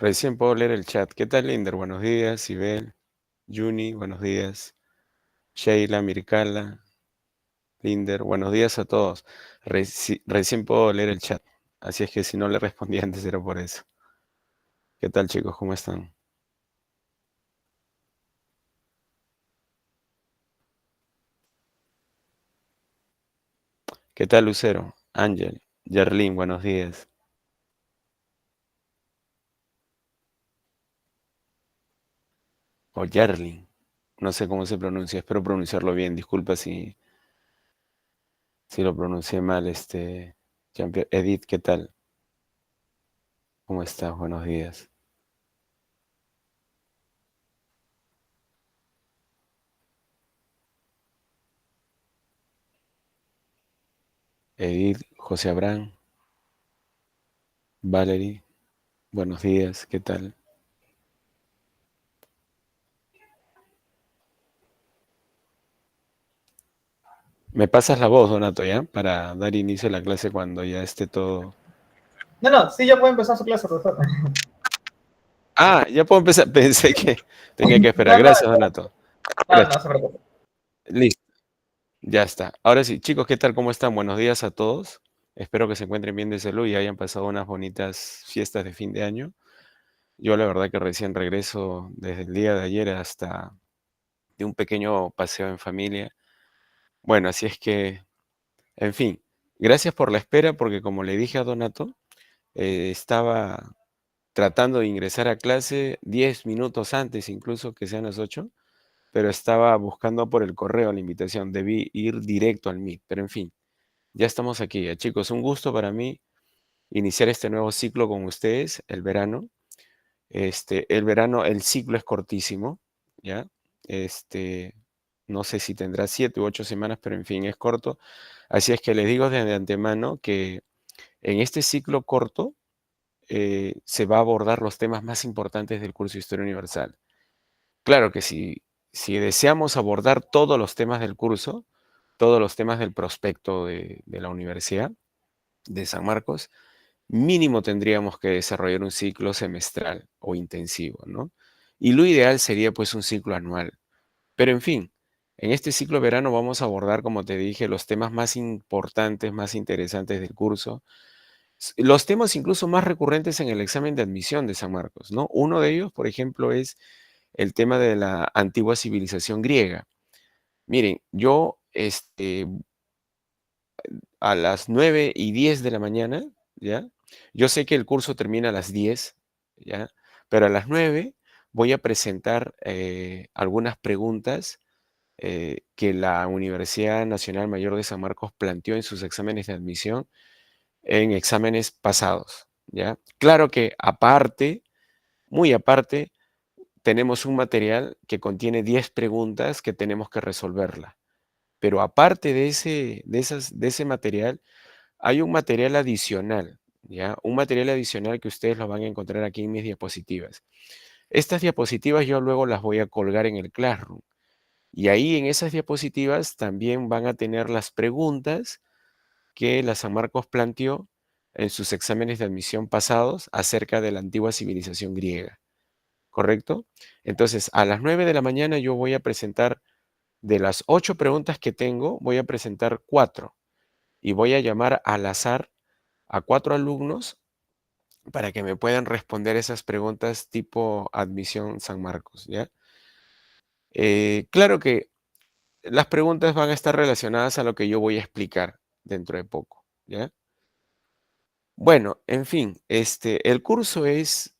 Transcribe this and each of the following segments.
Recién puedo leer el chat. ¿Qué tal, Linder? Buenos días, Sibel, Juni, buenos días. Sheila, Mircala, Linder, buenos días a todos. Recién puedo leer el chat, así es que si no le respondí antes era por eso. ¿Qué tal, chicos? ¿Cómo están? ¿Qué tal, Lucero? Ángel, Yerlin, buenos días. O Yerlin, no sé cómo se pronuncia, espero pronunciarlo bien. Disculpa si lo pronuncié mal, Jean-Pierre. Edith, ¿qué tal? ¿Cómo estás? Buenos días. Edith, José Abraham, Valerie. Buenos días, ¿qué tal? Me pasas la voz, Donato, ¿ya? Para dar inicio a la clase cuando ya esté todo. No, no, sí, ya puede empezar su clase, profesor. Ah, ya puedo empezar. Pensé que tenía que esperar. No, no, Gracias, Donato. Ahora, no, no se preocupe. listo, ya está. Ahora sí, chicos, ¿qué tal? ¿Cómo están? Buenos días a todos. Espero que se encuentren bien de salud y hayan pasado unas bonitas fiestas de fin de año. Yo la verdad que recién regreso desde el día de ayer hasta de un pequeño paseo en familia. Bueno, así es que, en fin, gracias por la espera porque como le dije a Donato, estaba tratando de ingresar a clase 10 minutos antes, incluso que sean las 8, pero estaba buscando por el correo la invitación. Debí ir directo al Meet, pero en fin, ya estamos aquí. Chicos, un gusto para mí iniciar este nuevo ciclo con ustedes, el verano. El verano, el ciclo es cortísimo, ¿ya? Este, no sé si tendrá 7 u 8 semanas, pero en fin, es corto. Así es que les digo de antemano que en este ciclo corto, se va a abordar los temas más importantes del curso de Historia Universal. Claro que si deseamos abordar todos los temas del curso, todos los temas del prospecto de la Universidad de San Marcos, mínimo tendríamos que desarrollar un ciclo semestral o intensivo, ¿no? Y lo ideal sería pues un ciclo anual. Pero en fin, en este ciclo de verano vamos a abordar, como te dije, los temas más importantes, más interesantes del curso, los temas incluso más recurrentes en el examen de admisión de San Marcos, ¿no? Uno de ellos, por ejemplo, es el tema de la antigua civilización griega. Miren, yo a las 9:10 de la mañana, ¿ya? Yo sé que el curso termina a las 10, ¿ya? Pero a las 9 voy a presentar algunas preguntas que la Universidad Nacional Mayor de San Marcos planteó en sus exámenes de admisión en exámenes pasados, ¿ya? Claro que aparte, muy aparte, tenemos un material que contiene 10 preguntas que tenemos que resolverla. Pero aparte de ese material, hay un material adicional, ¿ya? Un material adicional que ustedes lo van a encontrar aquí en mis diapositivas. Estas diapositivas yo luego las voy a colgar en el Classroom. Y ahí en esas diapositivas también van a tener las preguntas que la San Marcos planteó en sus exámenes de admisión pasados acerca de la antigua civilización griega, ¿correcto? Entonces, a las 9 de la mañana yo voy a presentar, de las 8 preguntas que tengo, voy a presentar 4 y voy a llamar al azar a 4 alumnos para que me puedan responder esas preguntas tipo admisión San Marcos, ¿ya? Claro que las preguntas van a estar relacionadas a lo que yo voy a explicar dentro de poco, ¿ya? Bueno, en fin, el curso es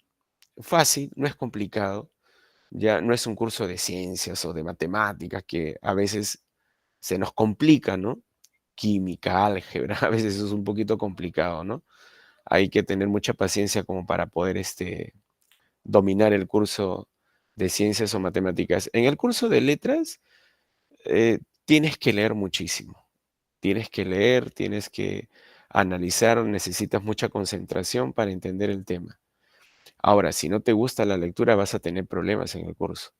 fácil, no es complicado, ya no es un curso de ciencias o de matemáticas que a veces se nos complica, ¿no? Química, álgebra, a veces eso es un poquito complicado, ¿no? Hay que tener mucha paciencia como para poder dominar el curso de ciencias o matemáticas. En el curso de letras tienes que leer muchísimo, tienes que leer, tienes que analizar, necesitas mucha concentración para entender el tema. Ahora, si no te gusta la lectura, vas a tener problemas en el curso.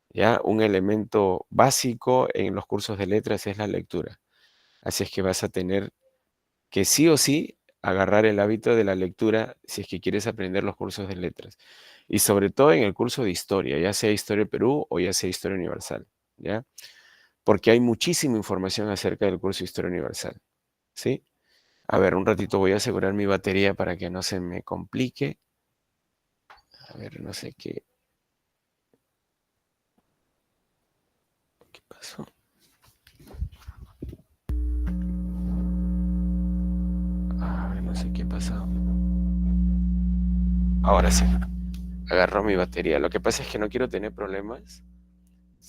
¿Ya? Un elemento básico en los cursos de letras es la lectura. Así es que vas a tener que sí o sí agarrar el hábito de la lectura si es que quieres aprender los cursos de letras. Y sobre todo en el curso de historia, ya sea Historia del Perú o ya sea Historia Universal, ¿ya? Porque hay muchísima información acerca del curso de Historia Universal, ¿sí? A ver, un ratito voy a asegurar mi batería para que no se me complique. A ver, no sé qué pasó. A ver, no sé qué pasó. Ahora sí, agarró mi batería. Lo que pasa es que no quiero tener problemas.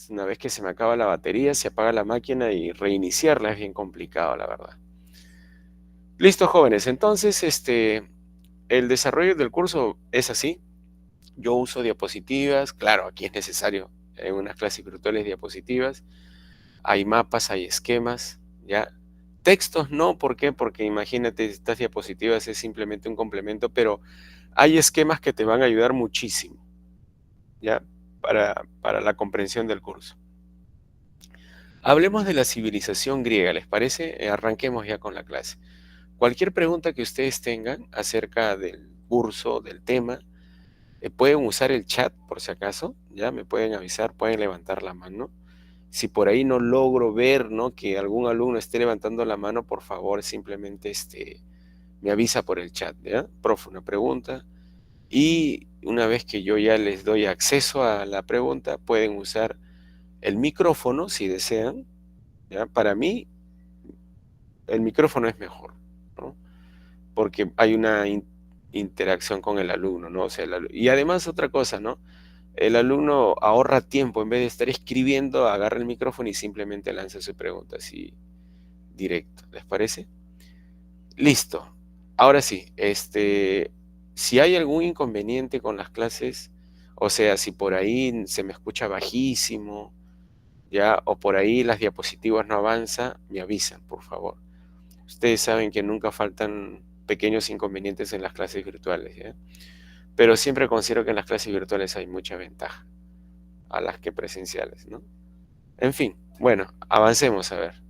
Una vez que se me acaba la batería, se apaga la máquina y reiniciarla es bien complicado, la verdad. Listo, jóvenes. Entonces, el desarrollo del curso es así. Yo uso diapositivas. Claro, aquí es necesario en unas clases virtuales diapositivas. Hay mapas, hay esquemas, ¿ya? Textos no, ¿por qué? Porque imagínate, estas diapositivas es simplemente un complemento, pero hay esquemas que te van a ayudar muchísimo, ¿ya? Para la comprensión del curso. Hablemos de la civilización griega, ¿les parece? Arranquemos ya con la clase. Cualquier pregunta que ustedes tengan acerca del curso, del tema, pueden usar el chat por si acaso, ya me pueden avisar, pueden levantar la mano. Si por ahí no logro ver, ¿no?, que algún alumno esté levantando la mano, por favor, simplemente me avisa por el chat, ¿ya? Profe, una pregunta. Y una vez que yo ya les doy acceso a la pregunta, pueden usar el micrófono si desean, ¿ya? Para mí, el micrófono es mejor, ¿no? Porque hay una interacción con el alumno, ¿no? O sea, y además otra cosa, ¿no? El alumno ahorra tiempo, en vez de estar escribiendo, agarra el micrófono y simplemente lanza su pregunta así directo. ¿Les parece? Listo. Ahora sí, si hay algún inconveniente con las clases, o sea, si por ahí se me escucha bajísimo, ya, o por ahí las diapositivas no avanzan, me avisan, por favor. Ustedes saben que nunca faltan pequeños inconvenientes en las clases virtuales, ¿ya? Pero siempre considero que en las clases virtuales hay mucha ventaja a las que presenciales, ¿no? En fin, bueno, avancemos a ver.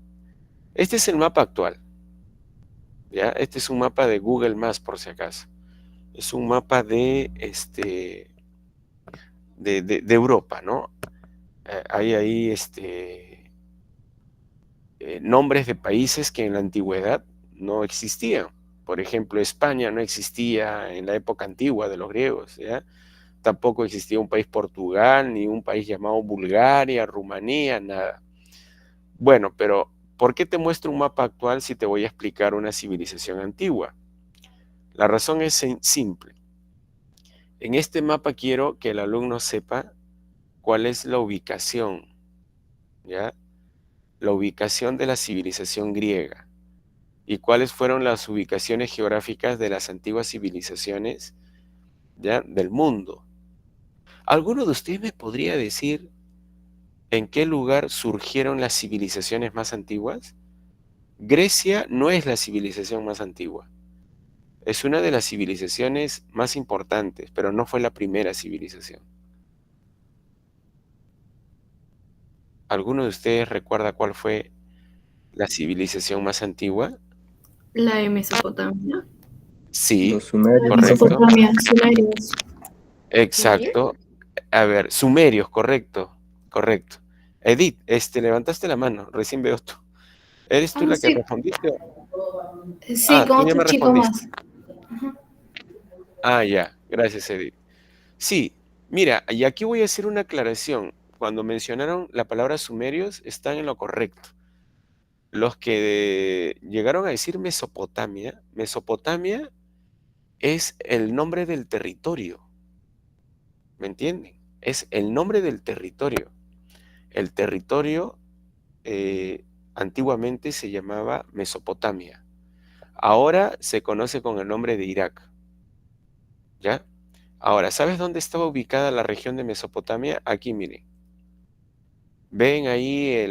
Este es el mapa actual, ¿ya? Este es un mapa de Google Maps, por si acaso. Es un mapa de Europa, ¿no? Hay ahí nombres de países que en la antigüedad no existían. Por ejemplo, España no existía en la época antigua de los griegos, ¿ya? Tampoco existía un país Portugal, ni un país llamado Bulgaria, Rumanía, nada. Bueno, pero ¿por qué te muestro un mapa actual si te voy a explicar una civilización antigua? La razón es simple. En este mapa quiero que el alumno sepa cuál es la ubicación, ¿ya? La ubicación de la civilización griega y cuáles fueron las ubicaciones geográficas de las antiguas civilizaciones, ¿ya?, del mundo. ¿Alguno de ustedes me podría decir en qué lugar surgieron las civilizaciones más antiguas? Grecia no es la civilización más antigua. Es una de las civilizaciones más importantes, pero no fue la primera civilización. ¿Alguno de ustedes recuerda cuál fue la civilización más antigua? La de Mesopotamia. Sí, Los sumerios. correcto. Mesopotamia, sumerios. Exacto. A ver, sumerios, correcto, correcto. Edith, levantaste la mano, recién veo tú. ¿Eres tú Ah, la que sí. respondiste? Sí, con Tú ya otro me chico respondiste. más. Ajá. Ah, ya, gracias, Edith. Sí, mira, y aquí voy a hacer una aclaración. Cuando mencionaron la palabra sumerios, están en lo correcto. Los que llegaron a decir Mesopotamia, Mesopotamia es el nombre del territorio, ¿me entienden? Es el nombre del territorio. El territorio antiguamente se llamaba Mesopotamia. Ahora se conoce con el nombre de Irak, ¿ya? Ahora, ¿sabes dónde estaba ubicada la región de Mesopotamia? Aquí, miren. Ven ahí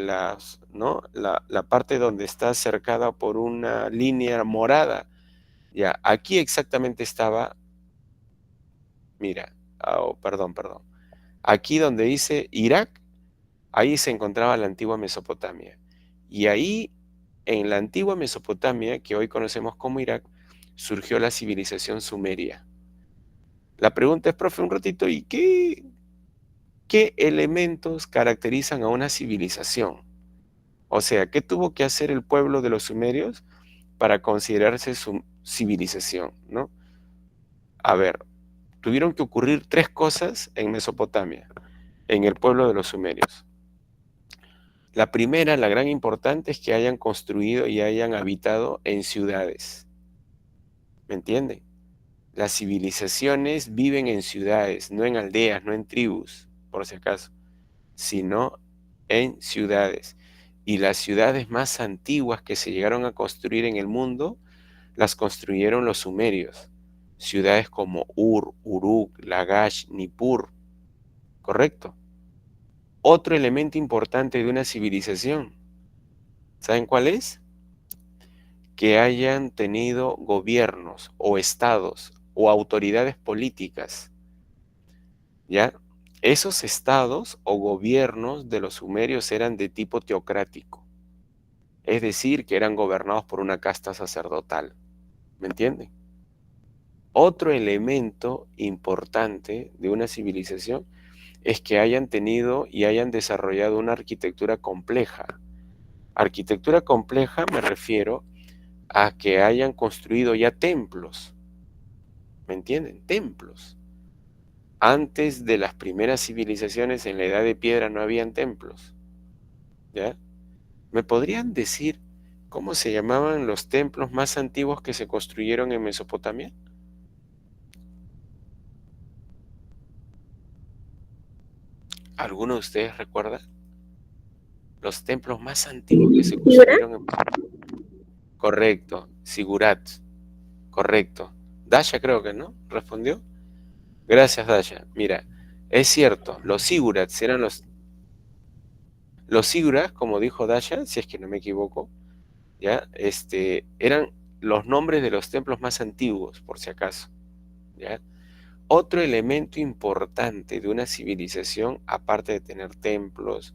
¿no?, la parte donde está cercada por una línea morada. Ya, aquí exactamente estaba, mira, perdón. Aquí donde dice Irak, ahí se encontraba la antigua Mesopotamia. Y ahí, en la antigua Mesopotamia, que hoy conocemos como Irak, surgió la civilización sumeria. La pregunta es, profe, un ratito, ¿y qué elementos caracterizan a una civilización? O sea, ¿qué tuvo que hacer el pueblo de los sumerios para considerarse su civilización, ¿no? A ver, tuvieron que ocurrir 3 cosas en Mesopotamia, en el pueblo de los sumerios. La primera, la gran importante, es que hayan construido y hayan habitado en ciudades. ¿Me entienden? Las civilizaciones viven en ciudades, no en aldeas, no en tribus, por si acaso, sino en ciudades. Y las ciudades más antiguas que se llegaron a construir en el mundo, las construyeron los sumerios. Ciudades como Ur, Uruk, Lagash, Nippur, ¿correcto? Otro elemento importante de una civilización, ¿saben cuál es? Que hayan tenido gobiernos o estados o autoridades políticas, ¿ya? Esos estados o gobiernos de los sumerios eran de tipo teocrático, es decir, que eran gobernados por una casta sacerdotal, ¿me entienden? Otro elemento importante de una civilización es que hayan tenido y hayan desarrollado una arquitectura compleja. Arquitectura compleja me refiero a que hayan construido ya templos, ¿me entienden? Templos. Antes de las primeras civilizaciones en la Edad de Piedra no habían templos, ¿ya? ¿Me podrían decir cómo se llamaban los templos más antiguos que se construyeron en Mesopotamia? ¿Alguno de ustedes recuerda? Los templos más antiguos que se construyeron en... Correcto, Sigurat, correcto. Dasha creo que, ¿no? ¿Respondió? Gracias, Dasha. Mira, es cierto, los sigurats eran los sigurats, como dijo Dasha, si es que no me equivoco, ¿ya? Eran los nombres de los templos más antiguos, por si acaso, ¿ya? Otro elemento importante de una civilización, aparte de tener templos,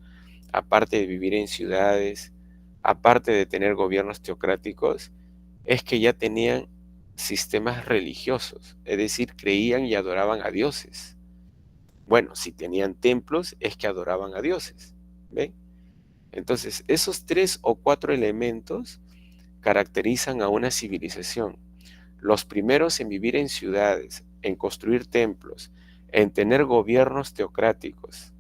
aparte de vivir en ciudades, aparte de tener gobiernos teocráticos, es que ya tenían sistemas religiosos, es decir, creían y adoraban a dioses. Bueno, si tenían templos, es que adoraban a dioses, ¿ven? Entonces, esos 3 o 4 elementos caracterizan a una civilización. Los primeros en vivir en ciudades, en construir templos, en tener gobiernos teocráticos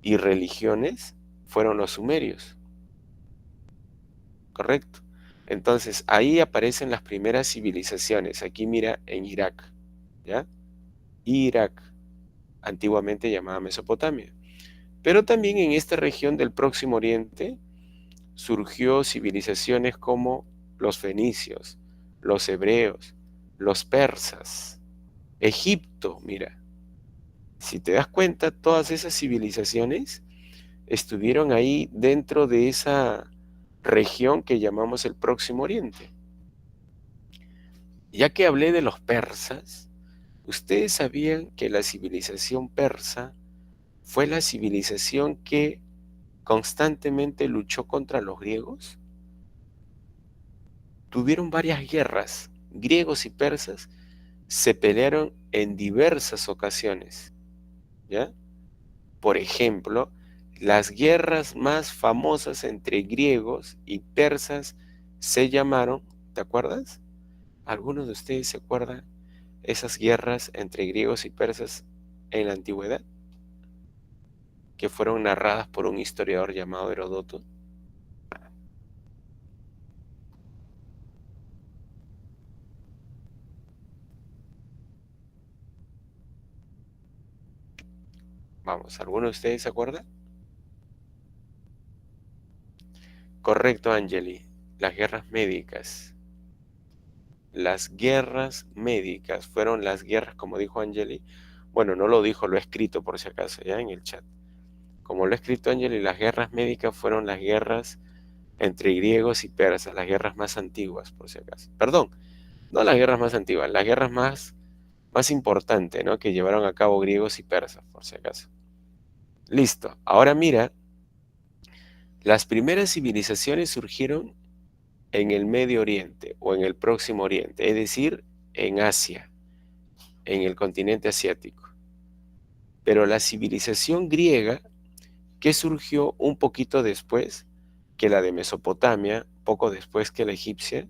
y religiones, fueron los sumerios, ¿correcto? Entonces, ahí aparecen las primeras civilizaciones. Aquí mira, en Irak, ¿ya? Irak, antiguamente llamada Mesopotamia. Pero también en esta región del Próximo Oriente surgió civilizaciones como los fenicios, los hebreos, los persas, Egipto, mira. Si te das cuenta, todas esas civilizaciones estuvieron ahí dentro de esa región que llamamos el Próximo Oriente. Ya que hablé de los persas, ¿ustedes sabían que la civilización persa fue la civilización que constantemente luchó contra los griegos? Tuvieron varias guerras. Griegos y persas se pelearon en diversas ocasiones, ¿ya? Por ejemplo, las guerras más famosas entre griegos y persas se llamaron, ¿te acuerdas? ¿Algunos de ustedes se acuerdan esas guerras entre griegos y persas en la antigüedad? Que fueron narradas por un historiador llamado Heródoto. Vamos, ¿alguno de ustedes se acuerda? Correcto, Angeli. Las guerras médicas. Las guerras médicas fueron las guerras, como dijo Angeli. Bueno, no lo dijo, lo he escrito por si acaso, ya en el chat. Como lo ha escrito Angeli, las guerras médicas fueron las guerras entre griegos y persas, las guerras más antiguas, por si acaso. Perdón, no las guerras más antiguas, las guerras más importantes, ¿no? Que llevaron a cabo griegos y persas, por si acaso. Listo. Ahora mira, las primeras civilizaciones surgieron en el Medio Oriente o en el Próximo Oriente, es decir, en Asia, en el continente asiático. Pero la civilización griega, que surgió un poquito después que la de Mesopotamia, poco después que la egipcia,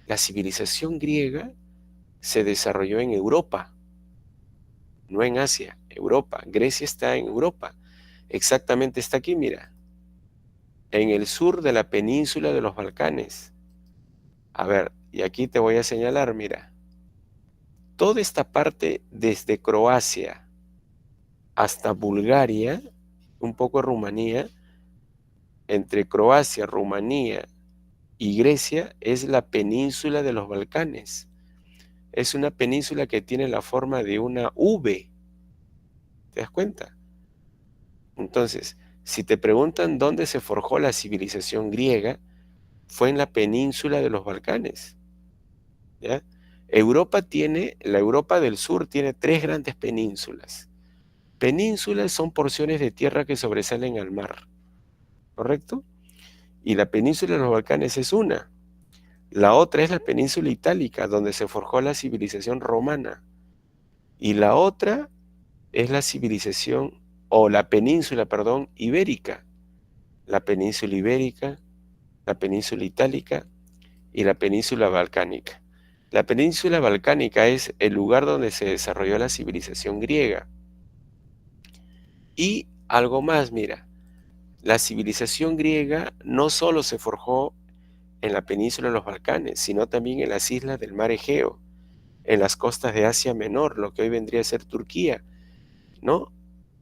la civilización griega se desarrolló en Europa, no en Asia, Europa. Grecia está en Europa, exactamente está aquí, mira, en el sur de la península de los Balcanes. A ver, y aquí te voy a señalar, mira, toda esta parte desde Croacia hasta Bulgaria, un poco Rumanía, entre Croacia, Rumanía y Grecia es la península de los Balcanes. Es una península que tiene la forma de una V. ¿Te das cuenta? Entonces, si te preguntan dónde se forjó la civilización griega, fue en la península de los Balcanes. ¿Ya? La Europa del Sur tiene 3 grandes penínsulas. Penínsulas son porciones de tierra que sobresalen al mar, ¿correcto? Y la península de los Balcanes es una. La otra es la península itálica, donde se forjó la civilización romana. Y la otra es la civilización, o la península, perdón, ibérica. La península ibérica, la península itálica y la península balcánica. La península balcánica es el lugar donde se desarrolló la civilización griega. Y algo más, mira, la civilización griega no solo se forjó en la península de los Balcanes, sino también en las islas del mar Egeo, en las costas de Asia Menor, lo que hoy vendría a ser Turquía, ¿no?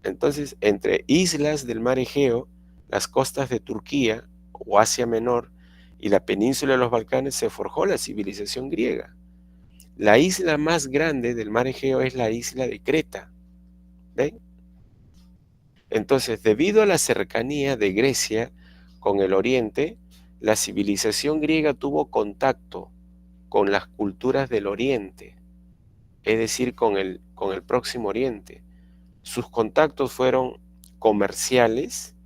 Entonces, entre islas del mar Egeo, las costas de Turquía o Asia Menor y la península de los Balcanes se forjó la civilización griega. La isla más grande del mar Egeo es la isla de Creta. ¿Ven? Entonces, debido a la cercanía de Grecia con el Oriente, la civilización griega tuvo contacto con las culturas del Oriente, es decir, con el Próximo Oriente. Sus contactos fueron comerciales,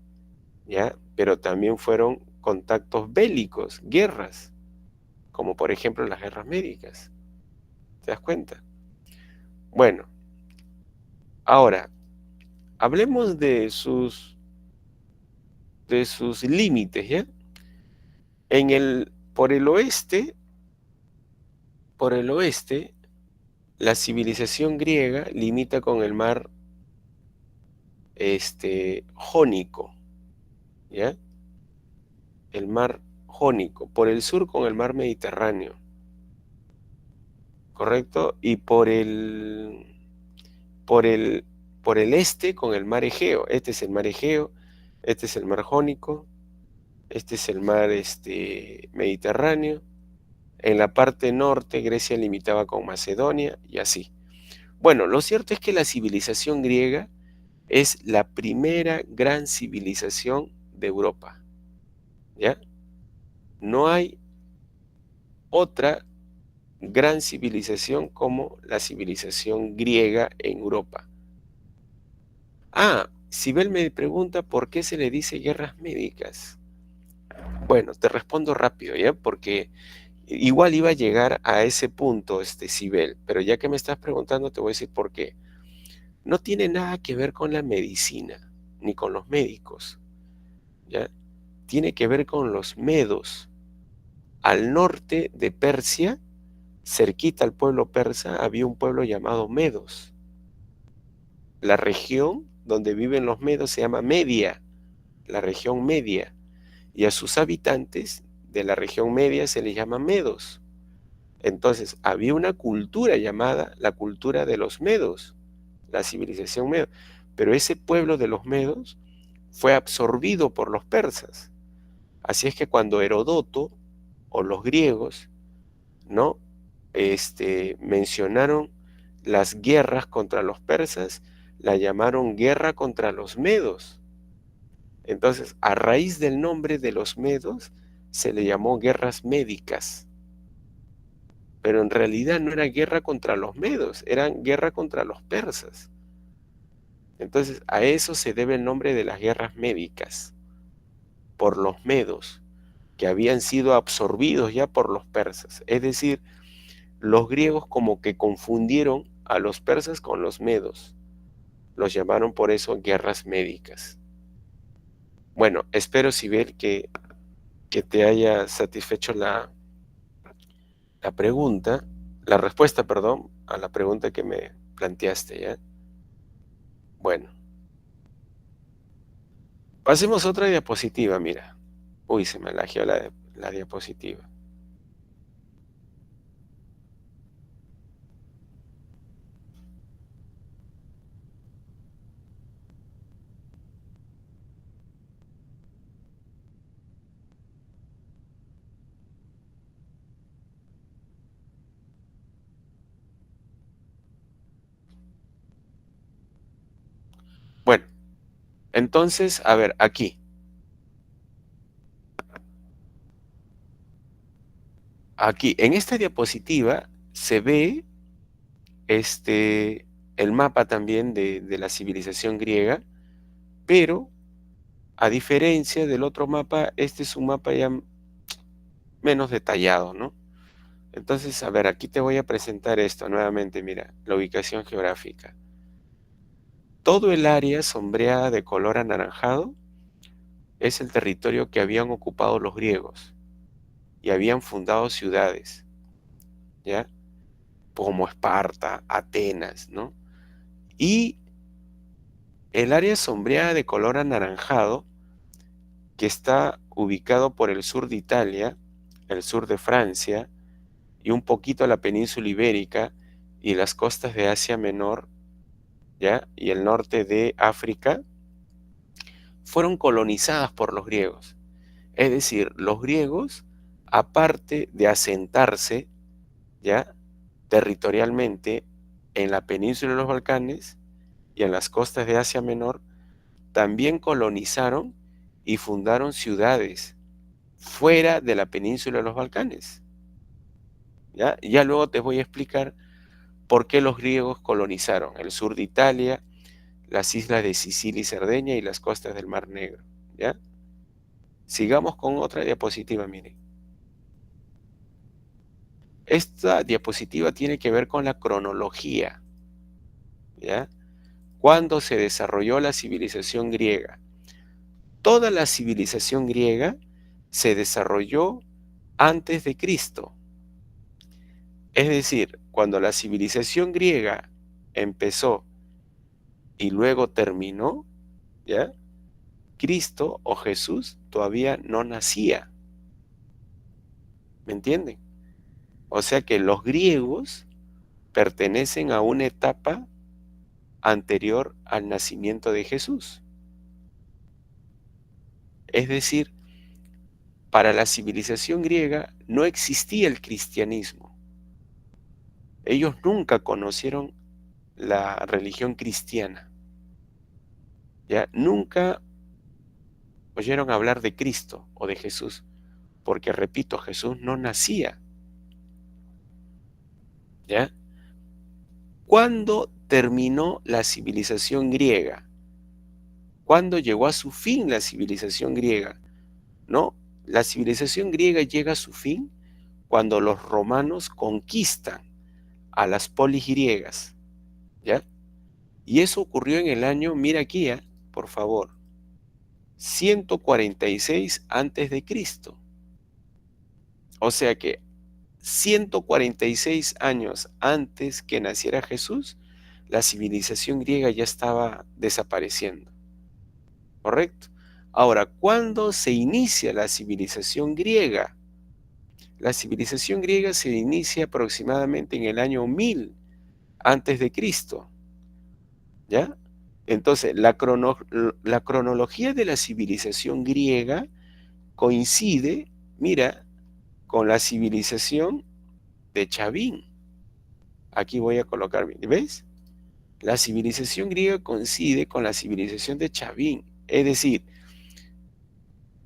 ¿ya? Pero también fueron contactos bélicos, guerras, como por ejemplo las guerras médicas. ¿Te das cuenta? Bueno, ahora, hablemos de sus límites, ¿ya? Por el oeste, la civilización griega limita con el mar Jónico, ¿ya? El mar Jónico. Por el sur con el mar Mediterráneo, ¿correcto? Y por el este con el mar Egeo. Este es el mar Egeo, este es el mar Jónico, este es el mar Mediterráneo. En la parte norte Grecia limitaba con Macedonia y así. Bueno, lo cierto es que la civilización griega es la primera gran civilización de Europa, ¿ya? No hay otra gran civilización como la civilización griega en Europa. Sibel me pregunta por qué se le dice guerras médicas. Bueno, te respondo rápido, ¿ya? Porque igual iba a llegar a ese punto, Sibel, pero ya que me estás preguntando te voy a decir por qué. No tiene nada que ver con la medicina, ni con los médicos, ¿ya? Tiene que ver con los medos. Al norte de Persia, cerquita al pueblo persa, había un pueblo llamado Medos. La región donde viven los medos se llama Media, la región media, y a sus habitantes de la región media se les llama medos. Entonces, había una cultura llamada la cultura de los medos, la civilización medo, pero ese pueblo de los medos fue absorbido por los persas. Así es que cuando Herodoto o los griegos, ¿no? Mencionaron las guerras contra los persas, la llamaron guerra contra los medos. Entonces, a raíz del nombre de los medos, se le llamó guerras médicas. Pero en realidad no era guerra contra los medos, era guerra contra los persas. Entonces, a eso se debe el nombre de las guerras médicas, por los medos. que habían sido absorbidos ya por los persas. Es decir, los griegos como que confundieron a los persas con los medos. Los llamaron por eso guerras médicas. Bueno, espero, Sibel, que te haya satisfecho la pregunta, la respuesta, perdón, a la pregunta que me planteaste, ¿ya? Bueno, pasemos a otra diapositiva, mira. Uy, se me lagió la diapositiva. Bueno, entonces, a ver, aquí. Aquí, en esta diapositiva se ve el mapa también de la civilización griega, pero a diferencia del otro mapa, este es un mapa ya menos detallado, ¿no? Entonces, a ver, aquí te voy a presentar esto nuevamente, mira, la ubicación geográfica. Todo el área sombreada de color anaranjado es el territorio que habían ocupado los griegos y habían fundado ciudades, ¿ya? Como Esparta, Atenas, ¿no? Y el área sombreada de color anaranjado, que está ubicado por el sur de Italia, el sur de Francia, y un poquito la península ibérica y las costas de Asia Menor, ¿ya? Y el norte de África, fueron colonizadas por los griegos. Es decir, los griegos, aparte de asentarse, ¿ya?, territorialmente en la península de los Balcanes y en las costas de Asia Menor, también colonizaron y fundaron ciudades fuera de la península de los Balcanes. ¿Ya? Ya luego te voy a explicar por qué los griegos colonizaron el sur de Italia, las islas de Sicilia y Cerdeña y las costas del Mar Negro. ¿Ya? Sigamos con otra diapositiva, miren. Esta diapositiva tiene que ver con la cronología, ¿ya? ¿Cuándo se desarrolló la civilización griega? Toda la civilización griega se desarrolló antes de Cristo. Es decir, cuando la civilización griega empezó y luego terminó, ¿ya?, Cristo o Jesús todavía no nacía. ¿Me entienden? O sea que los griegos pertenecen a una etapa anterior al nacimiento de Jesús. Es decir, para la civilización griega no existía el cristianismo. Ellos nunca conocieron la religión cristiana. ¿Ya? Nunca oyeron hablar de Cristo o de Jesús, porque, repito, Jesús no nacía. ¿Ya? ¿Cuándo terminó la civilización griega? ¿Cuándo llegó a su fin la civilización griega? ¿No? La civilización griega llega a su fin cuando los romanos conquistan a las polis griegas, ¿ya? Y eso ocurrió en el año, mira aquí, por favor, 146 antes de Cristo. O sea que 146 años antes que naciera Jesús, la civilización griega ya estaba desapareciendo. ¿Correcto? Ahora, ¿cuándo se inicia la civilización griega? La civilización griega se inicia aproximadamente en el año 1000 antes de Cristo. ¿Ya? Entonces, la cronología de la civilización griega coincide, mira, con la civilización de Chavín. Aquí voy a colocar, ¿ves? La civilización griega coincide con la civilización de Chavín. Es decir,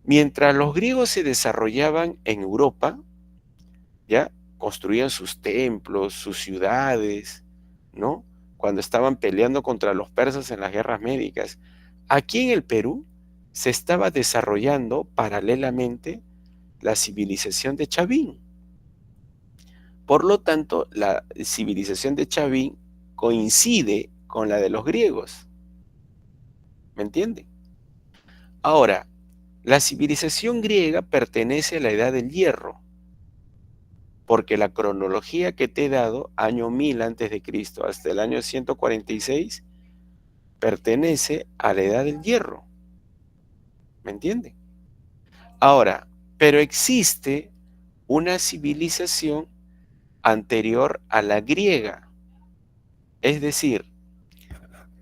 mientras los griegos se desarrollaban en Europa, ¿ya?, construían sus templos, sus ciudades, ¿no?, cuando estaban peleando contra los persas en las guerras médicas. Aquí en el Perú se estaba desarrollando paralelamente la civilización de Chavín. Por lo tanto, la civilización de Chavín coincide con la de los griegos. ¿Me entienden? Ahora, la civilización griega pertenece a la edad del hierro, porque la cronología que te he dado, año 1000 antes de Cristo hasta el año 146, pertenece a la edad del hierro. ¿Me entienden? Ahora, pero existe una civilización anterior a la griega. Es decir,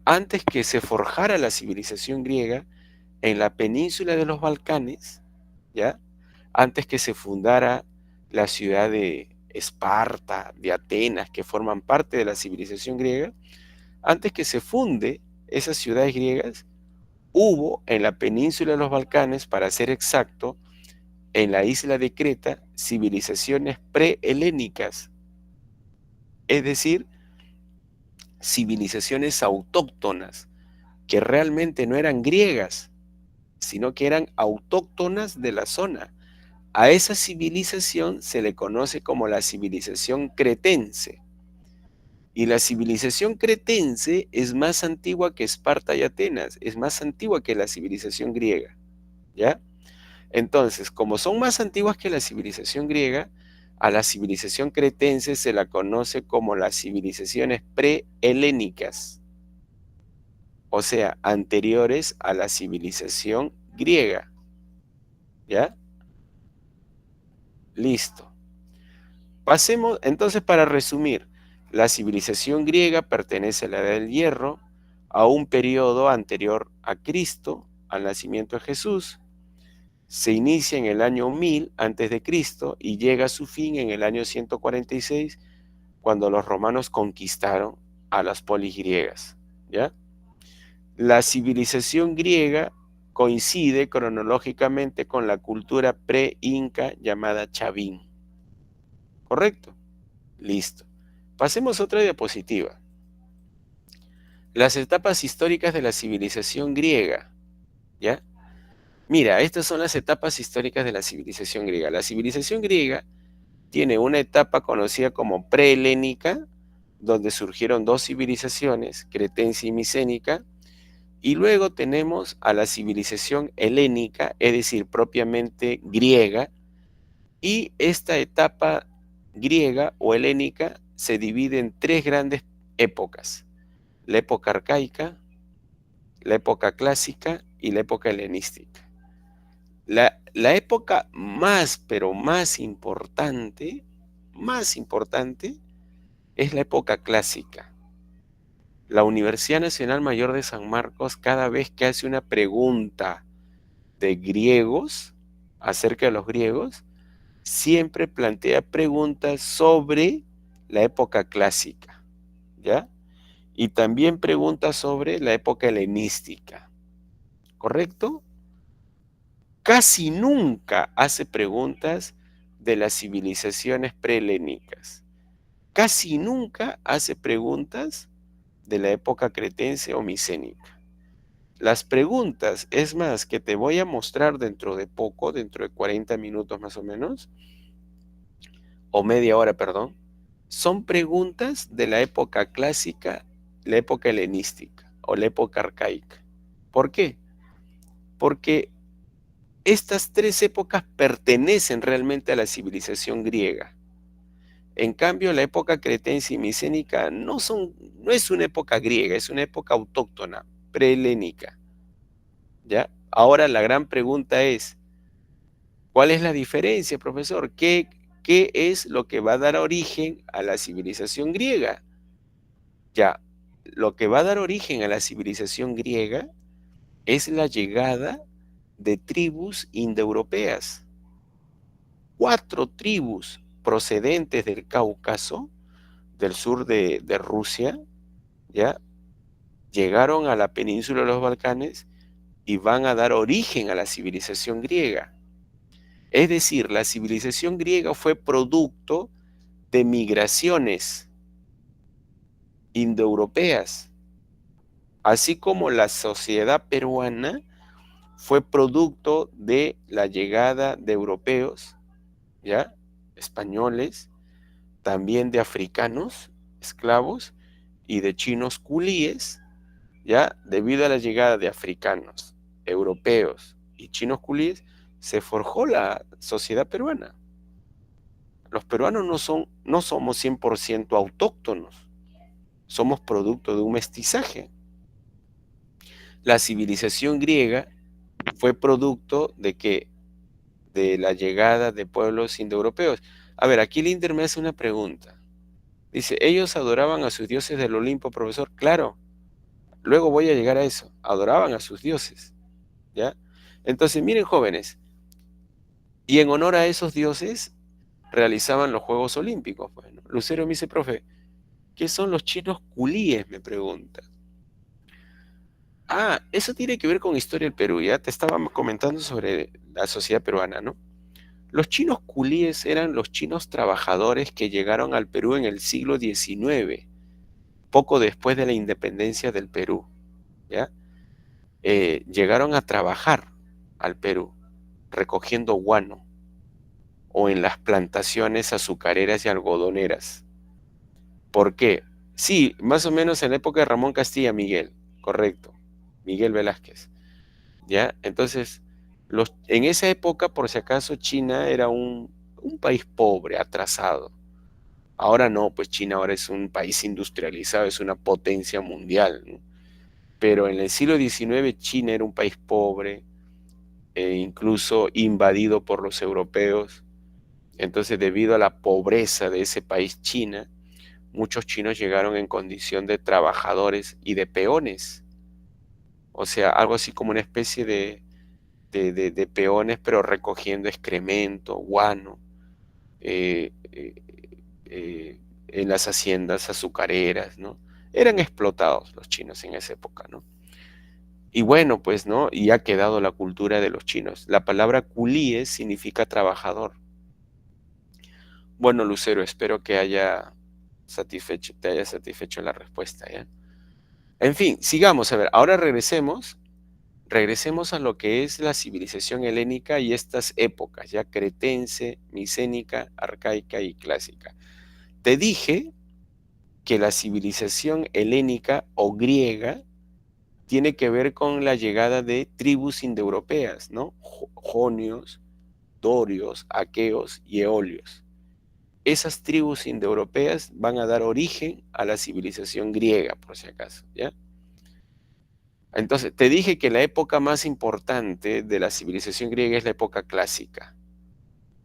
antes que se forjara la civilización griega, en la península de los Balcanes, ¿ya? Antes que se fundara la ciudad de Esparta, de Atenas, que forman parte de la civilización griega, antes que se funde esas ciudades griegas, hubo en la península de los Balcanes, para ser exacto, en la isla de Creta, civilizaciones prehelénicas, es decir, civilizaciones autóctonas, que realmente no eran griegas, sino que eran autóctonas de la zona. A esa civilización se le conoce como la civilización cretense. Y la civilización cretense es más antigua que Esparta y Atenas, es más antigua que la civilización griega, ¿ya? Entonces, como son más antiguas que la civilización griega, a la civilización cretense se la conoce como las civilizaciones prehelénicas, o sea, anteriores a la civilización griega, ¿ya? Listo. Pasemos, entonces, para resumir, la civilización griega pertenece a la Edad del Hierro, a un periodo anterior a Cristo, al nacimiento de Jesús. Se inicia en el año 1000 antes de Cristo y llega a su fin en el año 146, cuando los romanos conquistaron a las polis griegas, ¿ya? La civilización griega coincide cronológicamente con la cultura pre-inca llamada Chavín. ¿Correcto? Listo. Pasemos a otra diapositiva. Las etapas históricas de la civilización griega, ¿ya? Mira, estas son las etapas históricas de la civilización griega. La civilización griega tiene una etapa conocida como prehelénica, donde surgieron dos civilizaciones, cretense y micénica, y luego tenemos a la civilización helénica, es decir, propiamente griega, y esta etapa griega o helénica se divide en tres grandes épocas: la época arcaica, la época clásica y la época helenística. La época más, pero más importante, es la época clásica. La Universidad Nacional Mayor de San Marcos, cada vez que hace una pregunta de griegos, acerca de los griegos, siempre plantea preguntas sobre la época clásica, ¿ya? Y también preguntas sobre la época helenística, ¿correcto? Casi nunca hace preguntas de las civilizaciones prehelénicas. Casi nunca hace preguntas de la época cretense o micénica. Las preguntas, es más, que te voy a mostrar dentro de poco, dentro de 40 minutos más o menos, o media hora, perdón, son preguntas de la época clásica, la época helenística o la época arcaica. ¿Por qué? Porque estas tres épocas pertenecen realmente a la civilización griega. En cambio, la época cretense y micénica no es una época griega, es una época autóctona, prehelénica, ¿ya? Ahora la gran pregunta es, ¿cuál es la diferencia, profesor? ¿Qué es lo que va a dar origen a la civilización griega? Ya, lo que va a dar origen a la civilización griega es la llegada de tribus indoeuropeas. 4 tribus procedentes del Cáucaso, del sur de Rusia, ¿ya? Llegaron a la península de los Balcanes y van a dar origen a la civilización griega. Es decir, la civilización griega fue producto de migraciones indoeuropeas, así como la sociedad peruana fue producto de la llegada de europeos, ¿ya? Españoles, también de africanos, esclavos, y de chinos culíes, ¿ya? Debido a la llegada de africanos, europeos y chinos culíes, se forjó la sociedad peruana. Los peruanos no somos 100% autóctonos, somos producto de un mestizaje. La civilización griega fue producto de que de la llegada de pueblos indoeuropeos. A ver, aquí Linder me hace una pregunta. Dice, ¿ellos adoraban a sus dioses del Olimpo, profesor? Claro, luego voy a llegar a eso. Adoraban a sus dioses, ¿ya? Entonces, miren, jóvenes, y en honor a esos dioses realizaban los Juegos Olímpicos. Bueno, Lucero me dice, profe, ¿qué son los chinos culíes? Me pregunta. Ah, eso tiene que ver con historia del Perú. Ya te estaba comentando sobre la sociedad peruana, ¿no? Los chinos culíes eran los chinos trabajadores que llegaron al Perú en el siglo XIX, poco después de la independencia del Perú, ¿ya? Llegaron a trabajar al Perú, recogiendo guano, o en las plantaciones azucareras y algodoneras. ¿Por qué? Sí, más o menos en la época de Ramón Castilla Miguel, correcto, Miguel Velázquez, ¿ya? Entonces, en esa época, por si acaso, China era un país pobre, atrasado. Ahora no, pues China ahora es un país industrializado, es una potencia mundial, ¿no? Pero en el siglo XIX China era un país pobre, incluso invadido por los europeos. Entonces, debido a la pobreza de ese país, China, muchos chinos llegaron en condición de trabajadores y de peones. O sea, algo así como una especie de peones, pero recogiendo excremento, guano, eh, eh, en las haciendas azucareras, ¿no? Eran explotados los chinos en esa época, ¿no? Y bueno, pues, ¿no? Y ha quedado la cultura de los chinos. La palabra culíes significa trabajador. Bueno, Lucero, espero que te haya satisfecho la respuesta, ¿ya? En fin, sigamos, a ver, ahora regresemos a lo que es la civilización helénica y estas épocas, ya cretense, micénica, arcaica y clásica. Te dije que la civilización helénica o griega tiene que ver con la llegada de tribus indoeuropeas, ¿no? Jonios, dorios, aqueos y eolios. Esas tribus indoeuropeas van a dar origen a la civilización griega, por si acaso, ¿ya? Entonces, te dije que la época más importante de la civilización griega es la época clásica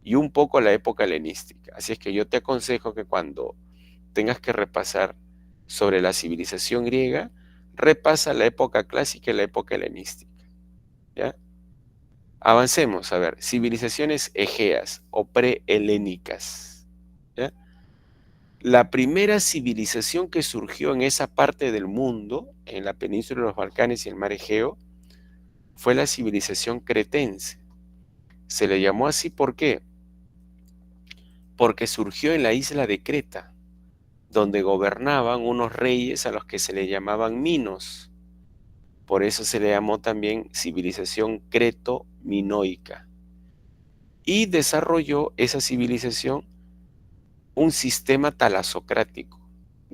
y un poco la época helenística. Así es que yo te aconsejo que cuando tengas que repasar sobre la civilización griega, repasa la época clásica y la época helenística, ¿ya? Avancemos, a ver, civilizaciones egeas o prehelénicas, ¿ya? La primera civilización que surgió en esa parte del mundo, en la península de los Balcanes y el mar Egeo, fue la civilización cretense. Se le llamó así, ¿por qué? Porque surgió en la isla de Creta, donde gobernaban unos reyes a los que se le llamaban minos. Por eso se le llamó también civilización creto-minoica. Y desarrolló esa civilización un sistema talasocrático.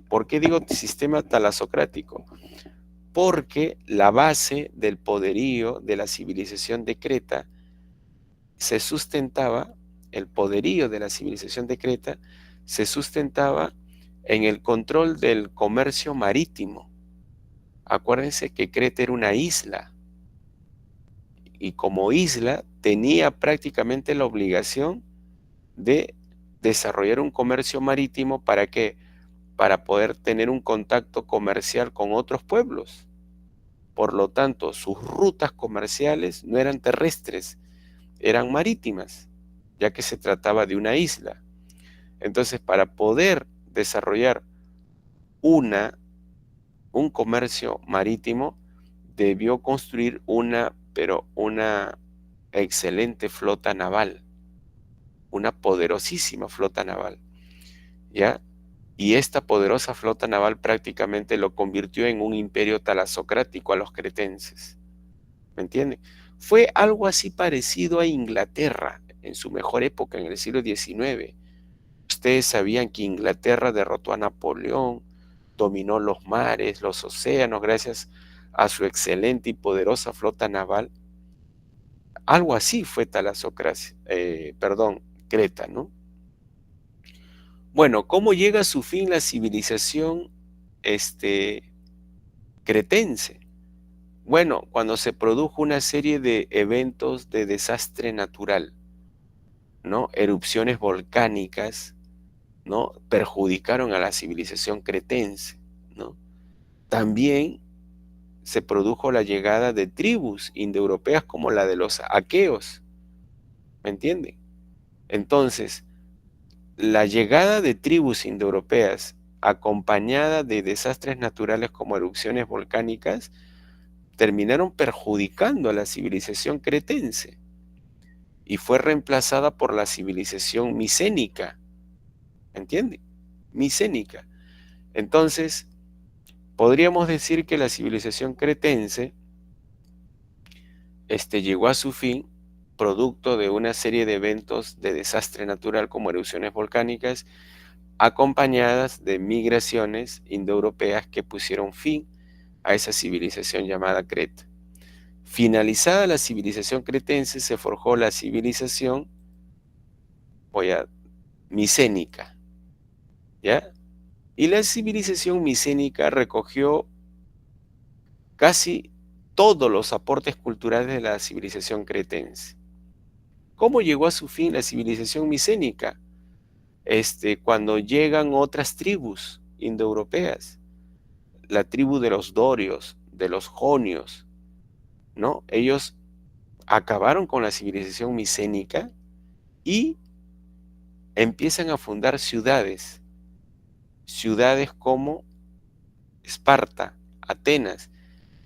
¿Por qué digo sistema talasocrático? Porque la base del poderío de la civilización de Creta se sustentaba, el poderío de la civilización de Creta se sustentaba en el control del comercio marítimo. Acuérdense que Creta era una isla y como isla tenía prácticamente la obligación de desarrollar un comercio marítimo para que para poder tener un contacto comercial con otros pueblos. Por lo tanto, sus rutas comerciales no eran terrestres, eran marítimas, ya que se trataba de una isla. Entonces, para poder desarrollar un comercio marítimo, debió construir una excelente flota naval, una poderosísima flota naval, ¿ya? Y esta poderosa flota naval prácticamente lo convirtió en un imperio talasocrático a los cretenses. ¿Me entienden? Fue algo así parecido a Inglaterra en su mejor época, en el siglo XIX. Ustedes sabían que Inglaterra derrotó a Napoleón, dominó los mares, los océanos, gracias a su excelente y poderosa flota naval. Algo así fue Creta, ¿no? Bueno, ¿cómo llega a su fin la civilización cretense? Bueno, cuando se produjo una serie de eventos de desastre natural, ¿no? Erupciones volcánicas, ¿no? Perjudicaron a la civilización cretense, ¿no? También se produjo la llegada de tribus indoeuropeas como la de los aqueos, ¿me entienden? Entonces, la llegada de tribus indoeuropeas acompañada de desastres naturales como erupciones volcánicas terminaron perjudicando a la civilización cretense y fue reemplazada por la civilización micénica, ¿entiende? Micénica. Entonces, podríamos decir que la civilización cretense llegó a su fin producto de una serie de eventos de desastre natural como erupciones volcánicas, acompañadas de migraciones indoeuropeas que pusieron fin a esa civilización llamada Creta. Finalizada la civilización cretense, se forjó la civilización micénica, ¿ya? Y la civilización micénica recogió casi todos los aportes culturales de la civilización cretense. ¿Cómo llegó a su fin la civilización micénica? Cuando llegan otras tribus indoeuropeas, la tribu de los dorios, de los jonios, ¿no? Ellos acabaron con la civilización micénica y empiezan a fundar ciudades como Esparta, Atenas,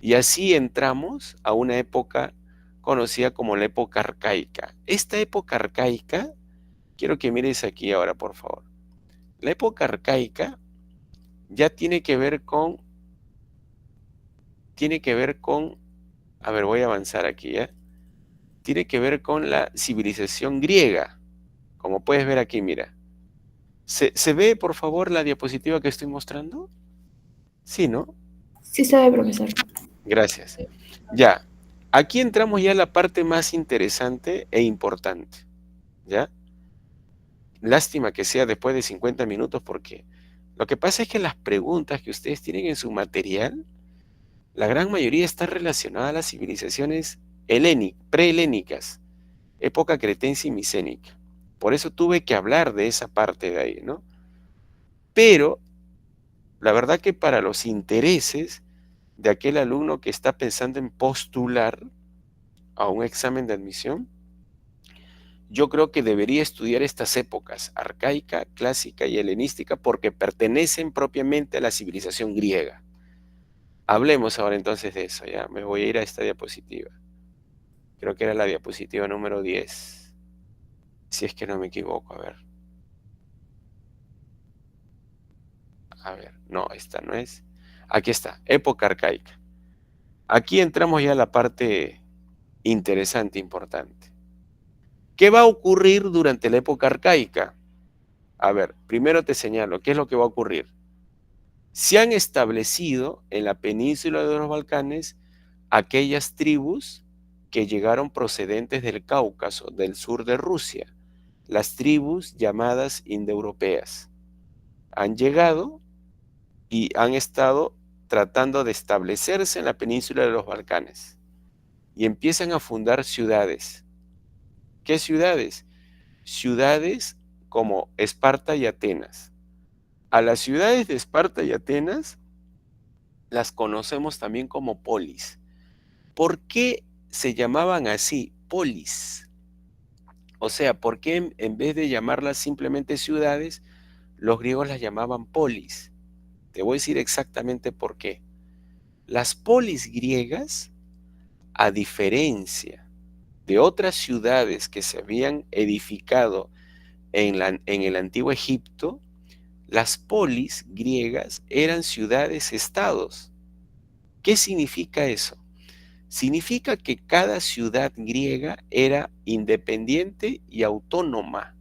y así entramos a una época conocida como la época arcaica. Esta época arcaica, quiero que mires aquí ahora, por favor. La época arcaica ya tiene que ver con, a ver, voy a avanzar aquí, ¿ya? Tiene que ver con la civilización griega, como puedes ver aquí, mira. ¿Se ve, por favor, la diapositiva que estoy mostrando? Sí, ¿no? Sí sabe, profesor. Gracias. Ya, aquí entramos ya a la parte más interesante e importante, ¿ya? Lástima que sea después de 50 minutos porque lo que pasa es que las preguntas que ustedes tienen en su material, la gran mayoría está relacionada a las civilizaciones prehelénicas, época cretense y micénica. Por eso tuve que hablar de esa parte de ahí, ¿no? Pero la verdad que para los intereses de aquel alumno que está pensando en postular a un examen de admisión, yo creo que debería estudiar estas épocas, arcaica, clásica y helenística, porque pertenecen propiamente a la civilización griega. Hablemos ahora entonces de eso, ya. Me voy a ir a esta diapositiva. Creo que era la diapositiva número 10. Si es que no me equivoco, a ver. A ver, no, esta no es. Aquí está, época arcaica. Aquí entramos ya a la parte interesante, importante. ¿Qué va a ocurrir durante la época arcaica? A ver, primero te señalo, ¿qué es lo que va a ocurrir? Se han establecido en la península de los Balcanes aquellas tribus que llegaron procedentes del Cáucaso, del sur de Rusia, las tribus llamadas indoeuropeas. Han llegado y han estado tratando de establecerse en la península de los Balcanes y empiezan a fundar ciudades. ¿Qué ciudades? Ciudades como Esparta y Atenas. A las ciudades de Esparta y Atenas las conocemos también como polis. ¿Por qué se llamaban así, polis? O sea, ¿por qué en vez de llamarlas simplemente ciudades, los griegos las llamaban polis? Te voy a decir exactamente por qué. Las polis griegas, a diferencia de otras ciudades que se habían edificado en el antiguo Egipto, las polis griegas eran ciudades-estados. ¿Qué significa eso? Significa que cada ciudad griega era independiente y autónoma.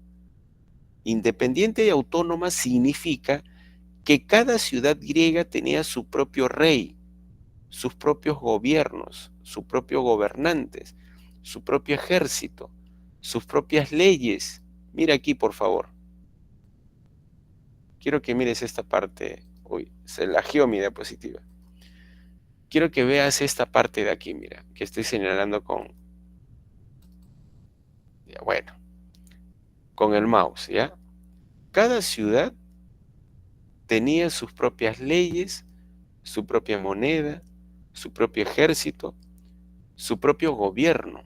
Independiente y autónoma significa que cada ciudad griega tenía su propio rey, sus propios gobiernos, sus propios gobernantes, su propio ejército, sus propias leyes. Mira aquí, por favor. Quiero que mires esta parte. Uy, se lajeó mi diapositiva. Quiero que veas esta parte de aquí, mira, que estoy señalando con, ya, bueno, con el mouse, ¿ya? Cada ciudad tenía sus propias leyes, su propia moneda, su propio ejército, su propio gobierno.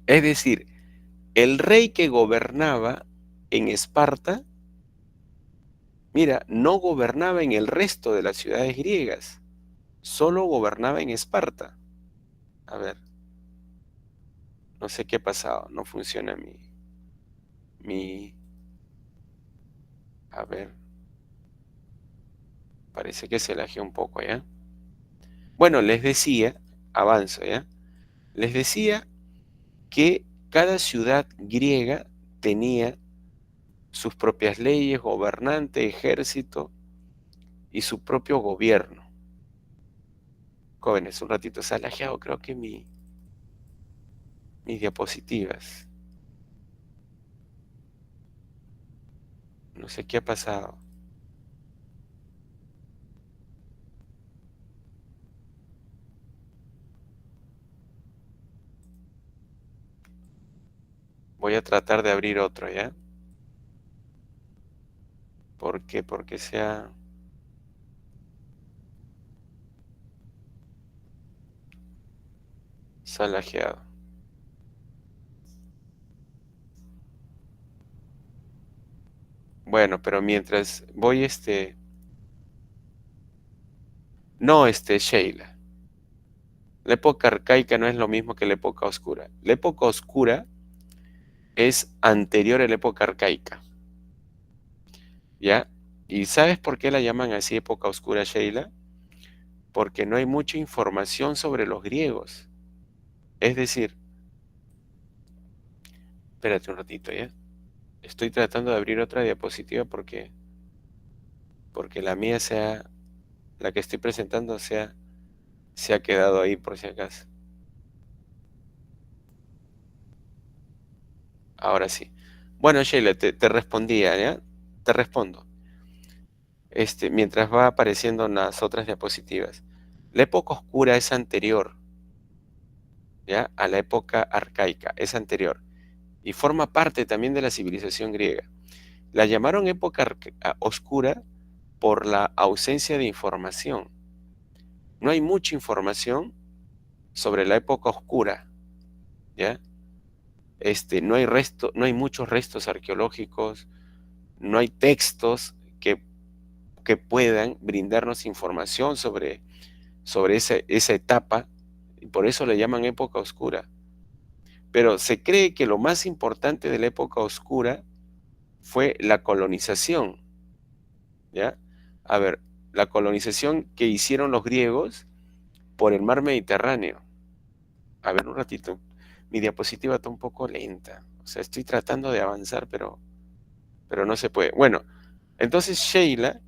Es decir, el rey que gobernaba en Esparta, mira, no gobernaba en el resto de las ciudades griegas, solo gobernaba en Esparta. A ver, no sé qué ha pasado, no funciona a ver, parece que se lajeó un poco, ¿ya? Bueno, les decía, avanzo, ¿ya? Les decía que cada ciudad griega tenía sus propias leyes, gobernante, ejército y su propio gobierno. Jóvenes, un ratito se ha lajeado, creo que mis diapositivas. No sé qué ha pasado. Voy a tratar de abrir otro, ¿ya? ¿Por qué? Porque se ha lajeado. Bueno, pero mientras voy no Sheila. La época arcaica no es lo mismo que la época oscura. La época oscura es anterior a la época arcaica. ¿Ya? ¿Y sabes por qué la llaman así época oscura, Sheila? Porque no hay mucha información sobre los griegos. Es decir, espérate un ratito, ¿ya? Estoy tratando de abrir otra diapositiva porque la mía la que estoy presentando se ha quedado ahí por si acaso. Ahora sí. Bueno, Sheila, te respondía, ¿ya? Te respondo. Mientras va apareciendo en las otras diapositivas. La época oscura es anterior, ¿ya? A la época arcaica, es anterior. Y forma parte también de la civilización griega. La llamaron época oscura por la ausencia de información. No hay mucha información sobre la época oscura, ¿ya? No hay muchos restos arqueológicos, no hay textos que puedan brindarnos información sobre esa etapa, y por eso le llaman época oscura. Pero se cree que lo más importante de la época oscura fue la colonización, ¿ya? A ver, la colonización que hicieron los griegos por el mar Mediterráneo. A ver, un ratito. Mi diapositiva está un poco lenta. O sea, estoy tratando de avanzar, pero no se puede. Bueno, entonces Sheila,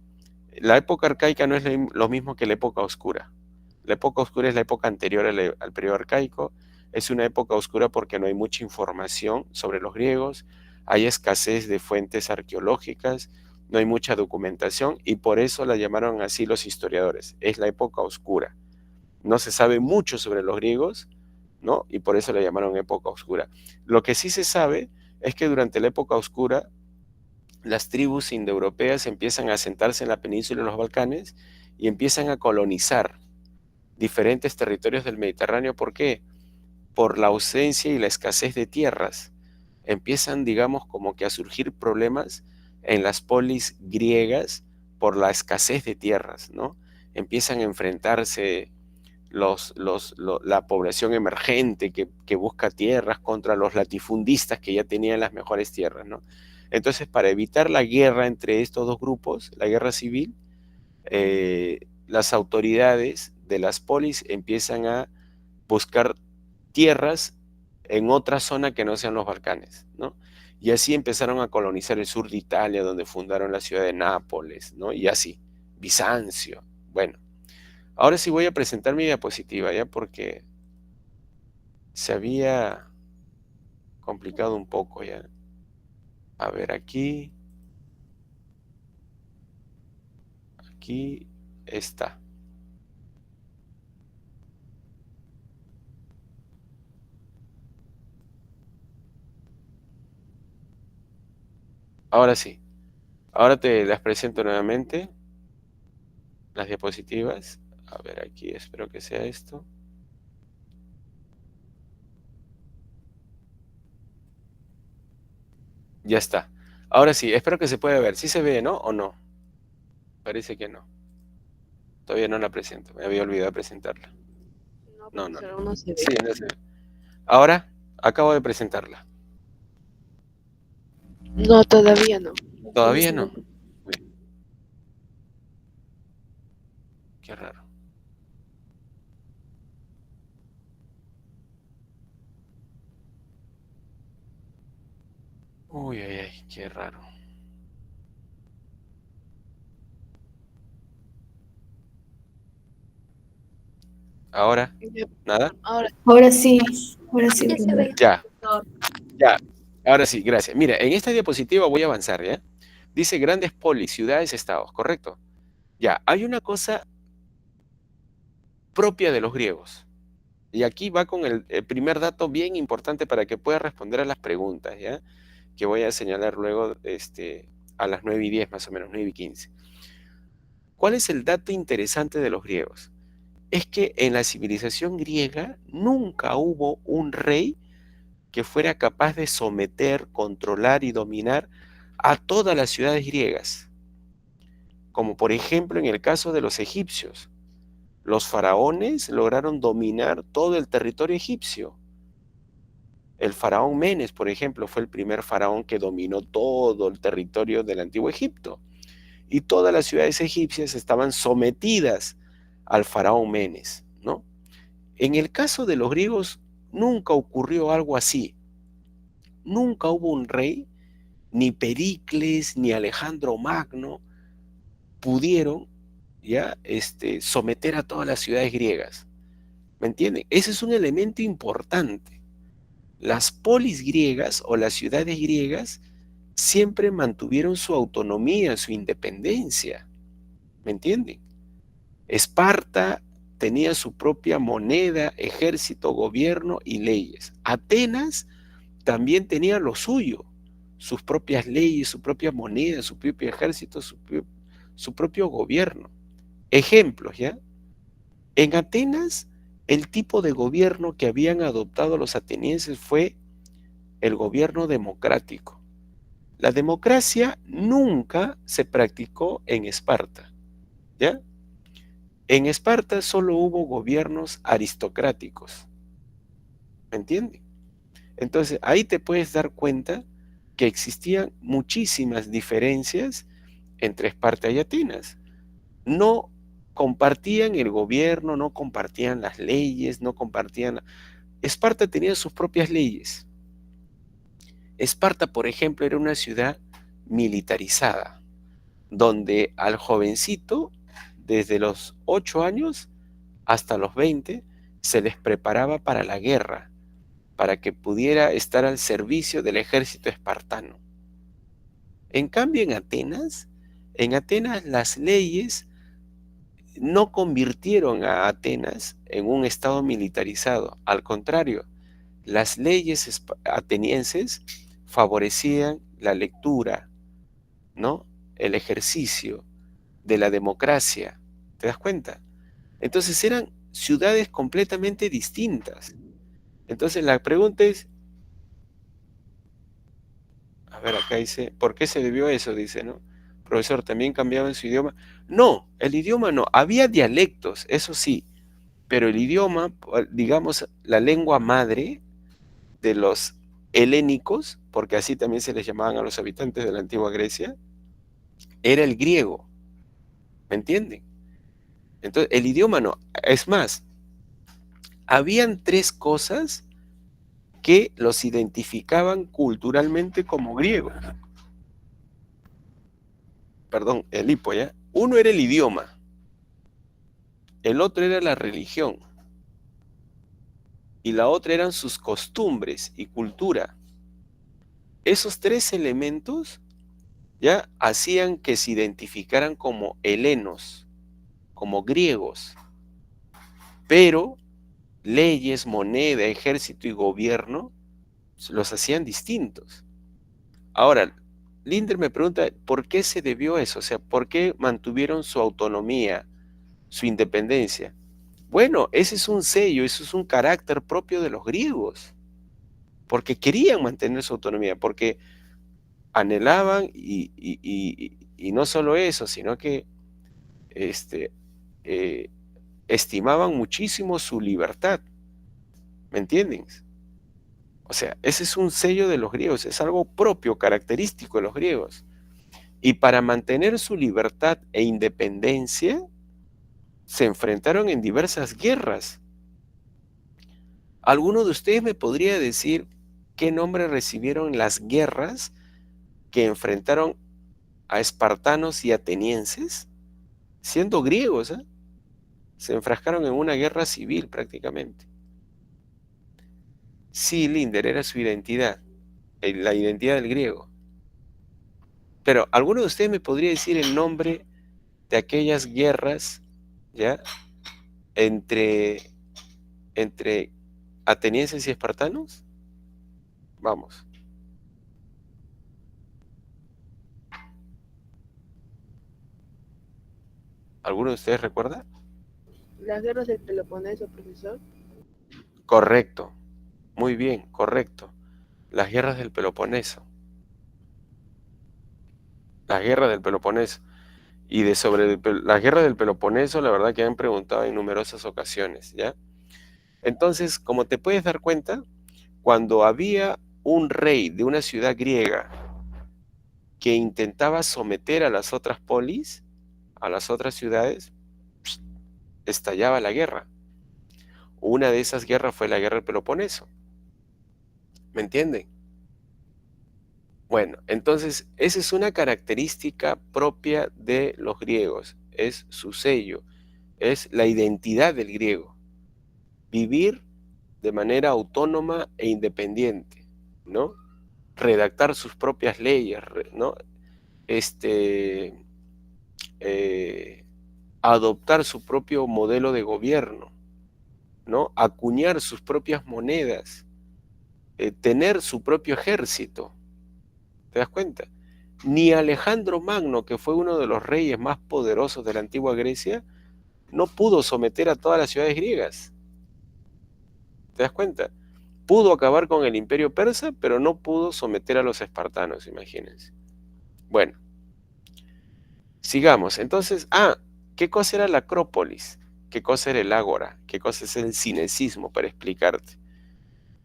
la época arcaica no es lo mismo que la época oscura. La época oscura es la época anterior al periodo arcaico. Es una época oscura porque no hay mucha información sobre los griegos, hay escasez de fuentes arqueológicas, no hay mucha documentación y por eso la llamaron así los historiadores. Es la época oscura. No se sabe mucho sobre los griegos, ¿no? Y por eso la llamaron época oscura. Lo que sí se sabe es que durante la época oscura las tribus indoeuropeas empiezan a asentarse en la península de los Balcanes y empiezan a colonizar diferentes territorios del Mediterráneo. ¿Por qué? Por la ausencia y la escasez de tierras. Empiezan, digamos, como que a surgir problemas en las polis griegas por la escasez de tierras, ¿no? Empiezan a enfrentarse la población emergente que busca tierras contra los latifundistas que ya tenían las mejores tierras, ¿no? Entonces, para evitar la guerra entre estos dos grupos, la guerra civil, las autoridades de las polis empiezan a buscar tierras en otra zona que no sean los Balcanes, ¿no? Y así empezaron a colonizar el sur de Italia, donde fundaron la ciudad de Nápoles, ¿no? Y así, Bizancio. Bueno, ahora sí voy a presentar mi diapositiva, ¿ya? Porque se había complicado un poco, ¿ya? A ver, aquí está. Ahora sí. Ahora te las presento nuevamente, las diapositivas. A ver, aquí espero que sea esto. Ya está. Ahora sí, espero que se pueda ver. ¿Sí se ve, no? ¿O no? Parece que no. Todavía no la presento. Me había olvidado presentarla. No, No. profesor, aún no se ve. Sí, no se ve. Ahora, acabo de presentarla. No, todavía no. ¿Todavía no? Uy, qué raro. Uy, ay, ay, qué raro. Ahora, ¿nada? Ahora Ahora sí, ya se ve. Ya, ya. Ahora sí, gracias. Mira, en esta diapositiva voy a avanzar, ¿ya? Dice grandes polis, ciudades, estados, ¿correcto? Ya, hay una cosa propia de los griegos. Y aquí va con el primer dato bien importante para que puedas responder a las preguntas, ¿ya? Que voy a señalar luego a las 9:10 más o menos, 9:15. ¿Cuál es el dato interesante de los griegos? Es que en la civilización griega nunca hubo un rey que fuera capaz de someter, controlar y dominar a todas las ciudades griegas, como por ejemplo en el caso de los egipcios. Los faraones lograron dominar todo el territorio egipcio. El faraón Menes, por ejemplo, fue el primer faraón que dominó todo el territorio del antiguo Egipto. Y todas las ciudades egipcias estaban sometidas al faraón Menes, ¿no? En el caso de los griegos nunca ocurrió algo así. Nunca hubo un rey, ni Pericles, ni Alejandro Magno pudieron ya someter a todas las ciudades griegas. ¿Me entienden? Ese es un elemento importante. Las polis griegas o las ciudades griegas siempre mantuvieron su autonomía, su independencia. ¿Me entienden? Esparta tenía su propia moneda, ejército, gobierno y leyes. Atenas también tenía lo suyo, sus propias leyes, su propia moneda, su propio ejército, su propio gobierno. Ejemplos, ¿ya? En Atenas, el tipo de gobierno que habían adoptado los atenienses fue el gobierno democrático. La democracia nunca se practicó en Esparta, ¿ya? En Esparta solo hubo gobiernos aristocráticos, ¿me entienden? Entonces, ahí te puedes dar cuenta que existían muchísimas diferencias entre Esparta y Atenas. No compartían el gobierno, no compartían las leyes, no compartían... Esparta tenía sus propias leyes. Esparta, por ejemplo, era una ciudad militarizada, donde al jovencito, desde los 8 años hasta los 20, se les preparaba para la guerra, para que pudiera estar al servicio del ejército espartano. En cambio, en Atenas las leyes no convirtieron a Atenas en un estado militarizado. Al contrario, las leyes atenienses favorecían la lectura, ¿no? El ejercicio de la democracia. ¿Te das cuenta? Entonces eran ciudades completamente distintas. Entonces la pregunta es, a ver, acá dice, ¿por qué se debió a eso? Dice, ¿no? Profesor, ¿también cambiaban su idioma? No, el idioma no. Había dialectos, eso sí, pero el idioma, digamos, la lengua madre de los helénicos, porque así también se les llamaban a los habitantes de la antigua Grecia, era el griego. ¿Me entienden? Entonces, el idioma no. Es más, habían 3 cosas que los identificaban culturalmente como griegos. Perdón, el hipo, ¿ya? Uno era el idioma, el otro era la religión, y la otra eran sus costumbres y cultura. Esos 3 elementos ya hacían que se identificaran como helenos, como griegos, pero leyes, moneda, ejército y gobierno los hacían distintos. Ahora, Linder me pregunta, ¿por qué se debió eso? O sea, ¿por qué mantuvieron su autonomía, su independencia? Bueno, ese es un sello, eso es un carácter propio de los griegos, porque querían mantener su autonomía, porque anhelaban y no solo eso, sino que eh, estimaban muchísimo su libertad, ¿me entienden? O sea, ese es un sello de los griegos, es algo propio, característico de los griegos. Y para mantener su libertad e independencia, se enfrentaron en diversas guerras. ¿Alguno de ustedes me podría decir qué nombre recibieron las guerras que enfrentaron a espartanos y atenienses? Siendo griegos, ¿eh? Se enfrascaron en una guerra civil prácticamente. Sí, Linder, era su identidad, la identidad del griego. Pero ¿alguno de ustedes me podría decir el nombre de aquellas guerras, ya, entre atenienses y espartanos? Vamos. ¿Alguno de ustedes recuerda? Las guerras del Peloponeso, profesor. Correcto. Muy bien, correcto. Las guerras del Peloponeso. Las guerras del Peloponeso. Y sobre las guerras del Peloponeso, la verdad que han preguntado en numerosas ocasiones, ¿ya? Entonces, como te puedes dar cuenta, cuando había un rey de una ciudad griega que intentaba someter a las otras polis, a las otras ciudades, estallaba la guerra. Una de esas guerras fue la guerra del Peloponeso. ¿Me entienden? Bueno, entonces esa es una característica propia de los griegos, es su sello, es la identidad del griego. Vivir de manera autónoma e independiente, ¿no? Redactar sus propias leyes, ¿no? Adoptar su propio modelo de gobierno, ¿no? Acuñar sus propias monedas, tener su propio ejército. ¿Te das cuenta? Ni Alejandro Magno, que fue uno de los reyes más poderosos de la antigua Grecia, no pudo someter a todas las ciudades griegas. ¿Te das cuenta? Pudo acabar con el imperio persa, pero no pudo someter a los espartanos, imagínense. Bueno, sigamos. Entonces, ¿qué cosa era la Acrópolis? ¿Qué cosa era el Ágora? ¿Qué cosa es el cinecismo? Para explicarte.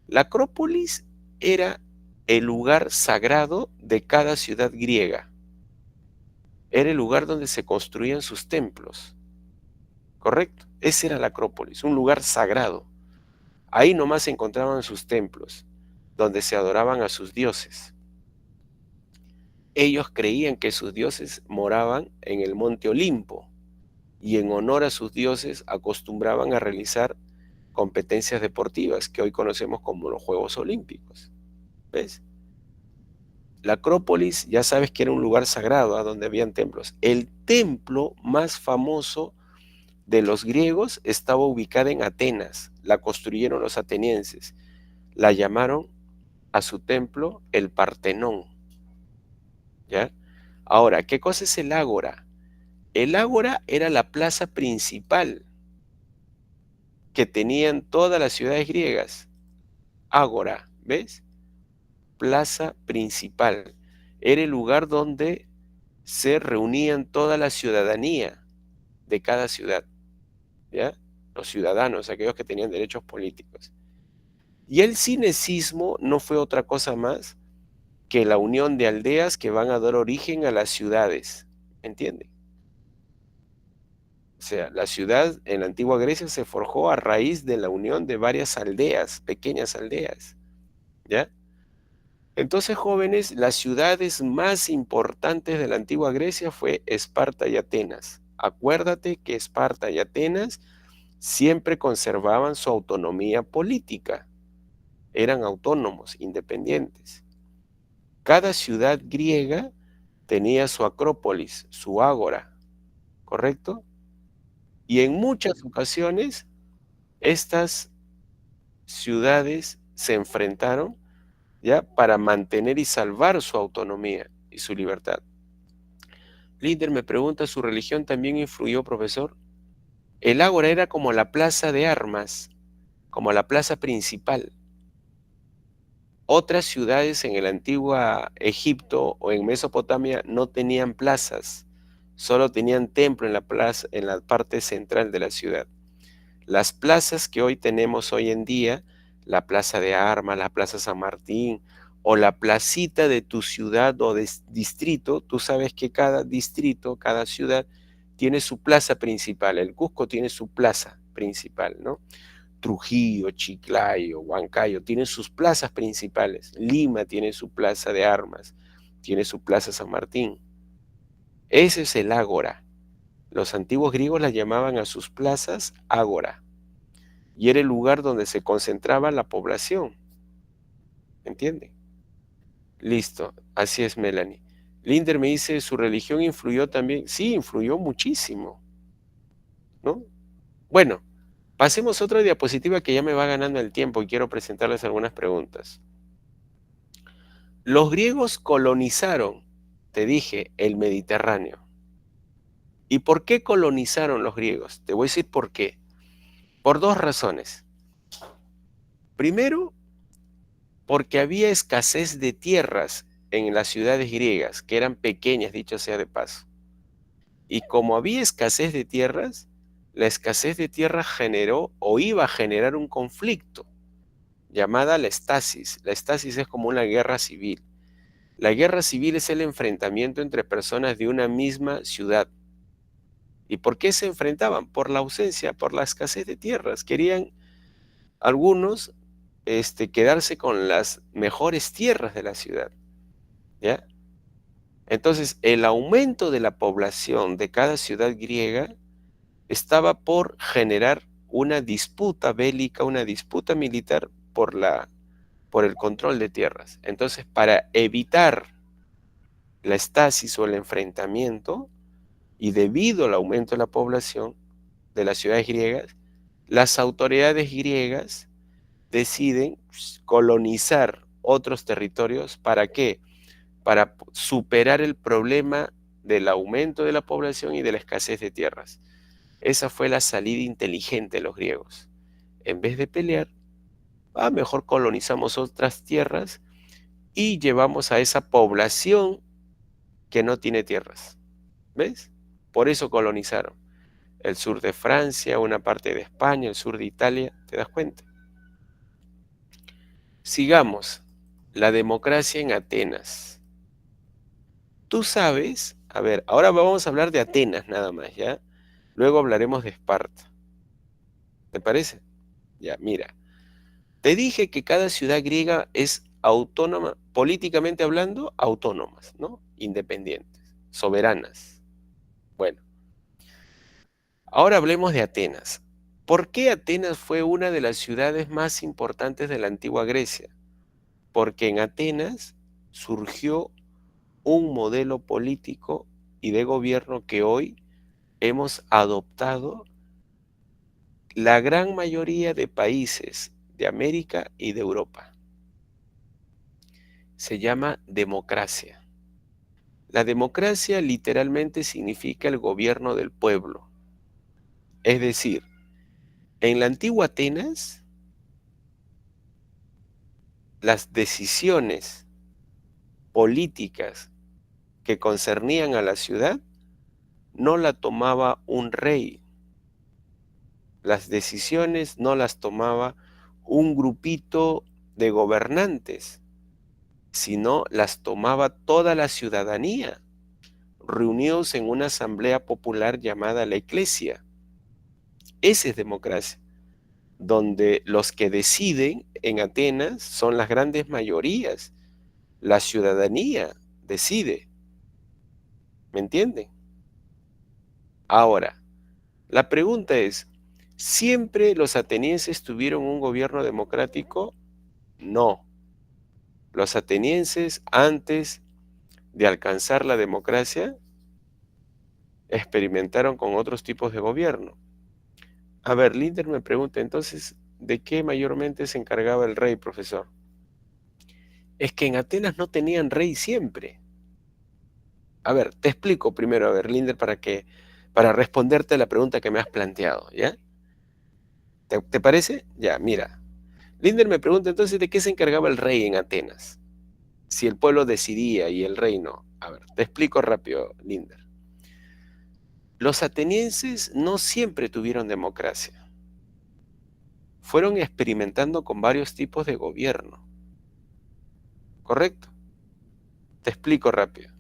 La Acrópolis era el lugar sagrado de cada ciudad griega. Era el lugar donde se construían sus templos. ¿Correcto? Ese era la Acrópolis, un lugar sagrado. Ahí nomás se encontraban sus templos, donde se adoraban a sus dioses. Ellos creían que sus dioses moraban en el monte Olimpo, y en honor a sus dioses acostumbraban a realizar competencias deportivas que hoy conocemos como los Juegos Olímpicos. ¿Ves? La Acrópolis, ya sabes que era un lugar sagrado a donde habían templos. El templo más famoso de los griegos estaba ubicada en Atenas. La construyeron los atenienses. La llamaron a su templo el Partenón. ¿Ya? Ahora, ¿qué cosa es el Ágora? El Ágora era la plaza principal que tenían todas las ciudades griegas. Ágora, ¿ves? Plaza principal. Era el lugar donde se reunían toda la ciudadanía de cada ciudad, ¿ya? Los ciudadanos, aquellos que tenían derechos políticos. Y el cinecismo no fue otra cosa más que la unión de aldeas que van a dar origen a las ciudades, ¿entienden? sea, la ciudad en la antigua Grecia se forjó a raíz de la unión de varias aldeas, pequeñas aldeas, ¿ya? Entonces, jóvenes, las ciudades más importantes de la antigua Grecia fue Esparta y Atenas. Acuérdate que Esparta y Atenas siempre conservaban su autonomía política. Eran autónomos, independientes. Cada ciudad griega tenía su acrópolis, su ágora, ¿correcto? Y en muchas ocasiones estas ciudades se enfrentaron, ¿ya?, para mantener y salvar su autonomía y su libertad. Linder me pregunta, ¿su religión también influyó, profesor? El ágora era como la plaza de armas, como la plaza principal. Otras ciudades en el antiguo Egipto o en Mesopotamia no tenían plazas, solo tenían templo en la plaza, en la parte central de la ciudad. Las plazas que hoy tenemos hoy en día, la Plaza de Armas, la Plaza San Martín o la placita de tu ciudad o distrito, tú sabes que cada distrito, cada ciudad tiene su plaza principal. El Cusco tiene su plaza principal, ¿no? Trujillo, Chiclayo, Huancayo tienen sus plazas principales. Lima tiene su Plaza de Armas, tiene su Plaza San Martín. Ese es el ágora. Los antiguos griegos la llamaban a sus plazas ágora, y era el lugar donde se concentraba la población. ¿Entienden? Listo, así es, Melanie. Linder me dice, ¿su religión influyó también? Sí, influyó muchísimo, ¿no? Bueno, pasemos a otra diapositiva que ya me va ganando el tiempo y quiero presentarles algunas preguntas. Los griegos colonizaron, te dije, el Mediterráneo. ¿Y por qué colonizaron los griegos? Te voy a decir por qué. Por dos razones. Primero, porque había escasez de tierras en las ciudades griegas, que eran pequeñas, dicho sea de paso. Y como había escasez de tierras, la escasez de tierra generó o iba a generar un conflicto llamada la estasis. La estasis es como una guerra civil. La guerra civil es el enfrentamiento entre personas de una misma ciudad. ¿Y por qué se enfrentaban? Por la ausencia, por la escasez de tierras. Querían algunos quedarse con las mejores tierras de la ciudad, ¿ya? Entonces, el aumento de la población de cada ciudad griega estaba por generar una disputa bélica, una disputa militar por el control de tierras. Entonces, para evitar la estasis o el enfrentamiento, y debido al aumento de la población de las ciudades griegas, las autoridades griegas deciden colonizar otros territorios. ¿Para qué? Para superar el problema del aumento de la población y de la escasez de tierras. Esa fue la salida inteligente de los griegos. En vez de pelear, mejor colonizamos otras tierras y llevamos a esa población que no tiene tierras. ¿Ves? Por eso colonizaron el sur de Francia, una parte de España, el sur de Italia. ¿Te das cuenta? Sigamos. La democracia en Atenas. Tú sabes, a ver, ahora vamos a hablar de Atenas nada más, ¿ya? Luego hablaremos de Esparta. ¿Te parece? Ya, mira. Te dije que cada ciudad griega es autónoma, políticamente hablando, autónomas, ¿no? Independientes, soberanas. Bueno, ahora hablemos de Atenas. ¿Por qué Atenas fue una de las ciudades más importantes de la antigua Grecia? Porque en Atenas surgió un modelo político y de gobierno que hoy hemos adoptado la gran mayoría de países de América y de Europa. Se llama democracia. La democracia literalmente significa el gobierno del pueblo. Es decir, en la antigua Atenas, las decisiones políticas que concernían a la ciudad no la tomaba un rey. Las decisiones no las tomaba un grupito de gobernantes, sino las tomaba toda la ciudadanía, reunidos en una asamblea popular llamada la Iglesia. Esa es democracia, donde los que deciden en Atenas son las grandes mayorías. La ciudadanía decide. ¿Me entienden? Ahora, la pregunta es, ¿siempre los atenienses tuvieron un gobierno democrático? No. Los atenienses, antes de alcanzar la democracia, experimentaron con otros tipos de gobierno. A ver, Linder me pregunta, entonces, ¿de qué mayormente se encargaba el rey, profesor? Es que en Atenas no tenían rey siempre. A ver, te explico primero, a ver, Linder, para responderte a la pregunta que me has planteado, ¿ya? ¿Te parece? Ya, mira. Linder me pregunta entonces, ¿de qué se encargaba el rey en Atenas? Si el pueblo decidía y el rey no. A ver, te explico rápido, Linder. Los atenienses no siempre tuvieron democracia. Fueron experimentando con varios tipos de gobierno. ¿Correcto? Te explico rápido.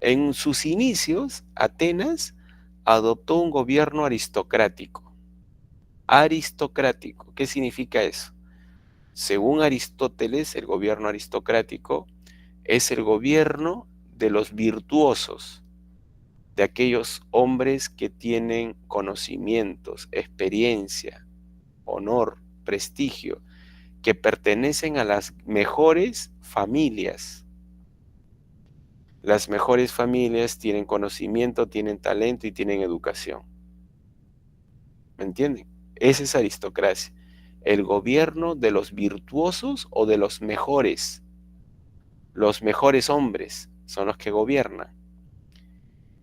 En sus inicios, Atenas adoptó un gobierno aristocrático. Aristocrático, ¿qué significa eso? Según Aristóteles, el gobierno aristocrático es el gobierno de los virtuosos, de aquellos hombres que tienen conocimientos, experiencia, honor, prestigio, que pertenecen a las mejores familias. Las mejores familias tienen conocimiento, tienen talento y tienen educación. ¿Me entienden? Esa es aristocracia. El gobierno de los virtuosos o de los mejores. Los mejores hombres son los que gobiernan.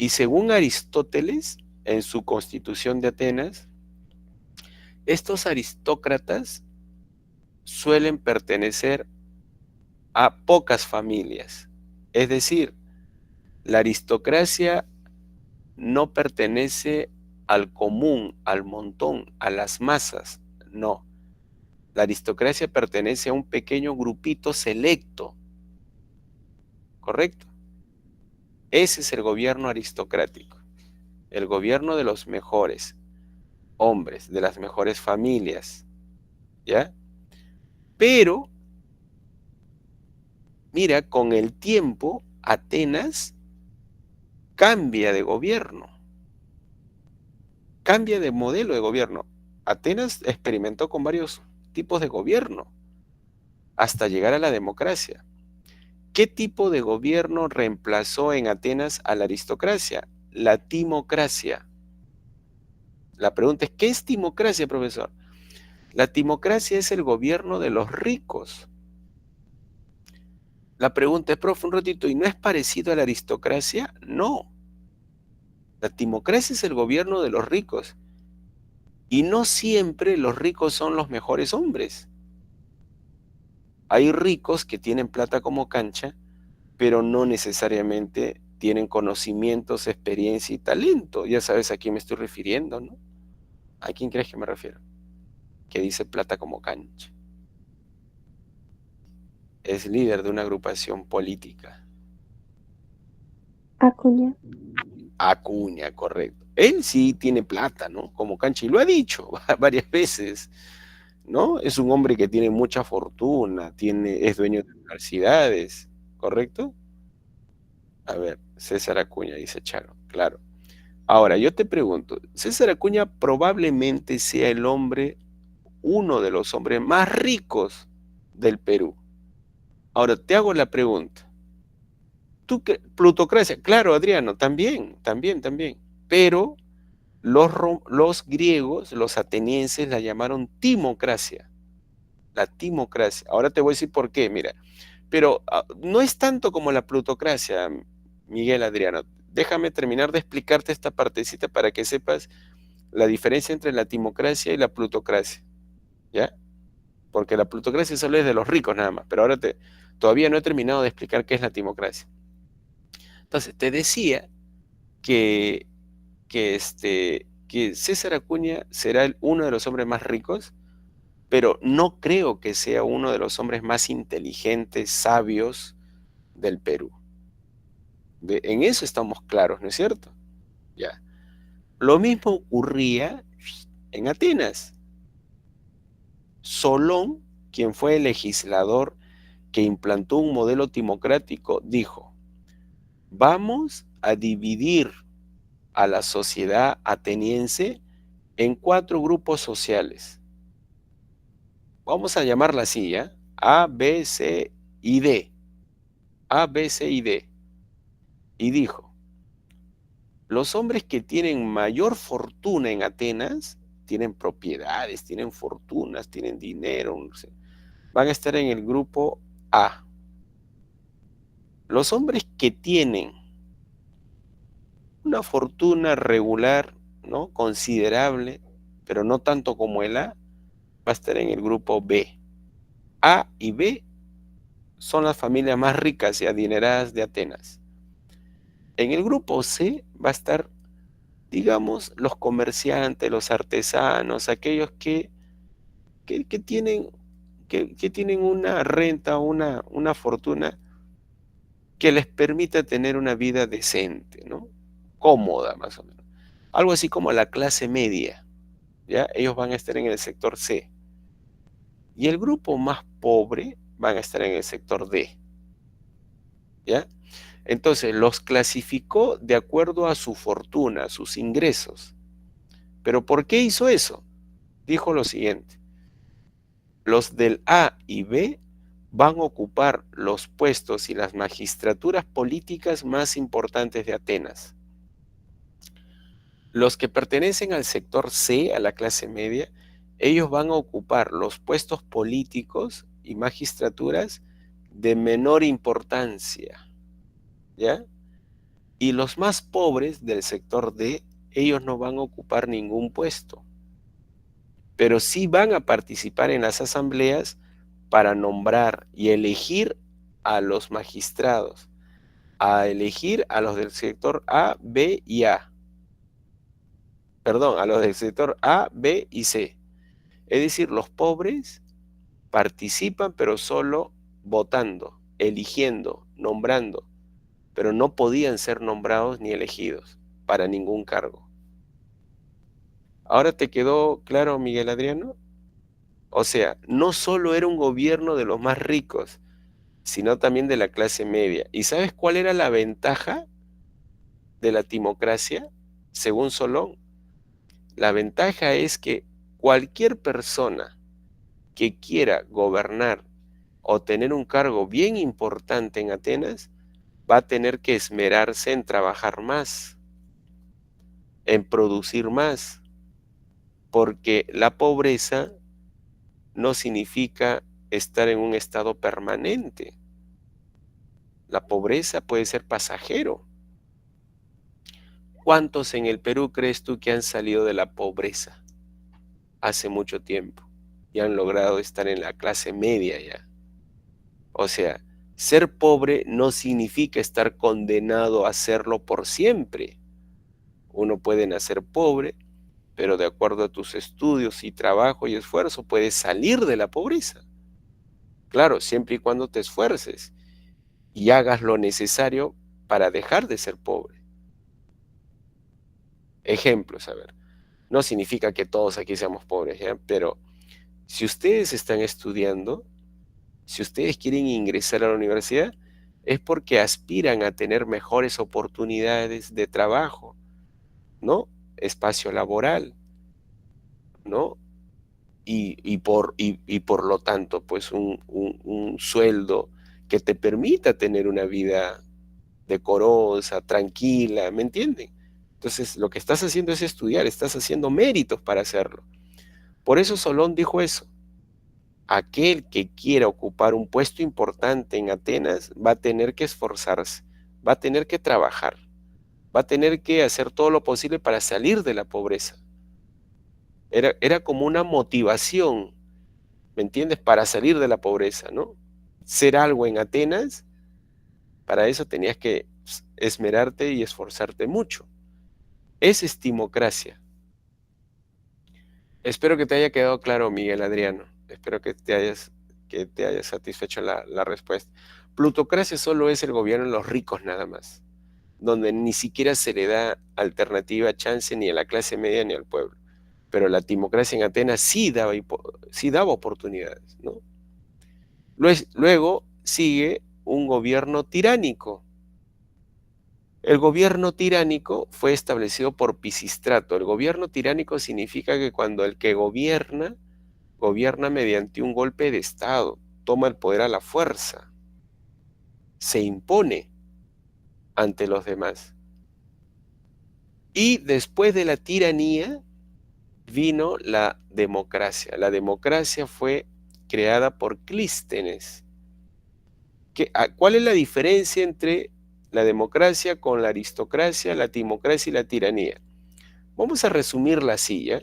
Y según Aristóteles, en su Constitución de Atenas, estos aristócratas suelen pertenecer a pocas familias. Es decir, la aristocracia no pertenece al común, al montón, a las masas, no. La aristocracia pertenece a un pequeño grupito selecto, ¿correcto? Ese es el gobierno aristocrático, el gobierno de los mejores hombres, de las mejores familias, ¿ya? Pero, mira, con el tiempo, Atenas cambia de gobierno, cambia de modelo de gobierno. Atenas experimentó con varios tipos de gobierno hasta llegar a la democracia. ¿Qué tipo de gobierno reemplazó en Atenas a la aristocracia? La timocracia. La pregunta es, ¿qué es timocracia, profesor? La timocracia es el gobierno de los ricos. La pregunta es, profe, un ratito, ¿y no es parecido a la aristocracia? No. La timocracia es el gobierno de los ricos. Y no siempre los ricos son los mejores hombres. Hay ricos que tienen plata como cancha, pero no necesariamente tienen conocimientos, experiencia y talento. Ya sabes a quién me estoy refiriendo, ¿no? ¿A quién crees que me refiero? Que dice plata como cancha. Es líder de una agrupación política. Acuña. Acuña, correcto. Él sí tiene plata, ¿no? Como cancha, y lo ha dicho varias veces, ¿no? Es un hombre que tiene mucha fortuna, es dueño de universidades, ¿correcto? A ver, César Acuña, dice Charo, claro. Ahora, yo te pregunto, César Acuña probablemente sea uno de los hombres más ricos del Perú. Ahora, te hago la pregunta. Plutocracia, claro, Adriano, también. Pero los griegos, los atenienses, la llamaron timocracia. La timocracia. Ahora te voy a decir por qué, mira. Pero no es tanto como la plutocracia, Miguel Adriano. Déjame terminar de explicarte esta partecita para que sepas la diferencia entre la timocracia y la plutocracia. ¿Ya? Porque la plutocracia solo es de los ricos nada más. Pero ahora todavía no he terminado de explicar qué es la timocracia. Entonces, te decía que César Acuña será uno de los hombres más ricos, pero no creo que sea uno de los hombres más inteligentes, sabios del Perú. En eso estamos claros, ¿no es cierto? Ya. Lo mismo ocurría en Atenas. Solón, quien fue el legislador que implantó un modelo democrático, dijo: vamos a dividir a la sociedad ateniense en 4 grupos sociales. Vamos a llamarla así, ¿ya? A, B, C y D. A, B, C y D. Y dijo: los hombres que tienen mayor fortuna en Atenas, tienen propiedades, tienen fortunas, tienen dinero, no sé, van a estar en el grupo A. Los hombres que tienen una fortuna regular, ¿no?, considerable, pero no tanto como el A, va a estar en el grupo B. A y B son las familias más ricas y adineradas de Atenas. En el grupo C va a estar, digamos, los comerciantes, los artesanos, aquellos que tienen, que tienen una renta, una fortuna que les permita tener una vida decente, ¿no? Cómoda, más o menos. Algo así como la clase media, ¿ya? Ellos van a estar en el sector C. Y el grupo más pobre van a estar en el sector D, ¿ya? Entonces, los clasificó de acuerdo a su fortuna, a sus ingresos. ¿Pero por qué hizo eso? Dijo lo siguiente: los del A y B van a ocupar los puestos y las magistraturas políticas más importantes de Atenas. Los que pertenecen al sector C, a la clase media, ellos van a ocupar los puestos políticos y magistraturas de menor importancia, ¿ya? Y los más pobres del sector D, ellos no van a ocupar ningún puesto, pero sí van a participar en las asambleas para nombrar y elegir a los magistrados, a elegir a los del sector A, B y A. Perdón, a los del sector A, B y C. Es decir, los pobres participan, pero solo votando, eligiendo, nombrando, pero no podían ser nombrados ni elegidos para ningún cargo. ¿Ahora te quedó claro, Miguel Adriano? O sea, no solo era un gobierno de los más ricos, sino también de la clase media. ¿Y sabes cuál era la ventaja de la timocracia, según Solón? La ventaja es que cualquier persona que quiera gobernar o tener un cargo bien importante en Atenas va a tener que esmerarse en trabajar más, en producir más, porque la pobreza no significa estar en un estado permanente. La pobreza puede ser pasajero. ¿Cuántos en el Perú crees tú que han salido de la pobreza hace mucho tiempo y han logrado estar en la clase media ya? O sea, ser pobre no significa estar condenado a serlo por siempre. Uno puede nacer pobre, pero de acuerdo a tus estudios y trabajo y esfuerzo puedes salir de la pobreza. Claro, siempre y cuando te esfuerces y hagas lo necesario para dejar de ser pobre. Ejemplos, a ver. No significa que todos aquí seamos pobres, ¿ya? Pero si ustedes están estudiando, si ustedes quieren ingresar a la universidad, es porque aspiran a tener mejores oportunidades de trabajo, ¿no? Espacio laboral, ¿no? Y por lo tanto, pues un sueldo que te permita tener una vida decorosa, tranquila, ¿me entienden? Entonces, lo que estás haciendo es estudiar, estás haciendo méritos para hacerlo. Por eso Solón dijo eso: aquel que quiera ocupar un puesto importante en Atenas va a tener que esforzarse, va a tener que trabajar, va a tener que hacer todo lo posible para salir de la pobreza. Era como una motivación, ¿me entiendes?, para salir de la pobreza, ¿no? Ser algo en Atenas, para eso tenías que esmerarte y esforzarte mucho. Esa es timocracia. Espero que te haya quedado claro, Miguel Adriano. Espero que te haya satisfecho la respuesta. Plutocracia solo es el gobierno de los ricos nada más, donde ni siquiera se le da alternativa, chance ni a la clase media ni al pueblo. pero la timocracia en Atenas sí daba oportunidades, ¿no? Luego sigue un gobierno tiránico. El gobierno tiránico fue establecido por Pisístrato. El gobierno tiránico significa que cuando el que gobierna mediante un golpe de Estado, toma el poder a la fuerza, se impone ante los demás. Y después de la tiranía vino la democracia. La democracia fue creada por Clístenes. ¿Cuál es la diferencia entre la democracia con la aristocracia, la timocracia y la tiranía? Vamos a resumirla así, ¿ya?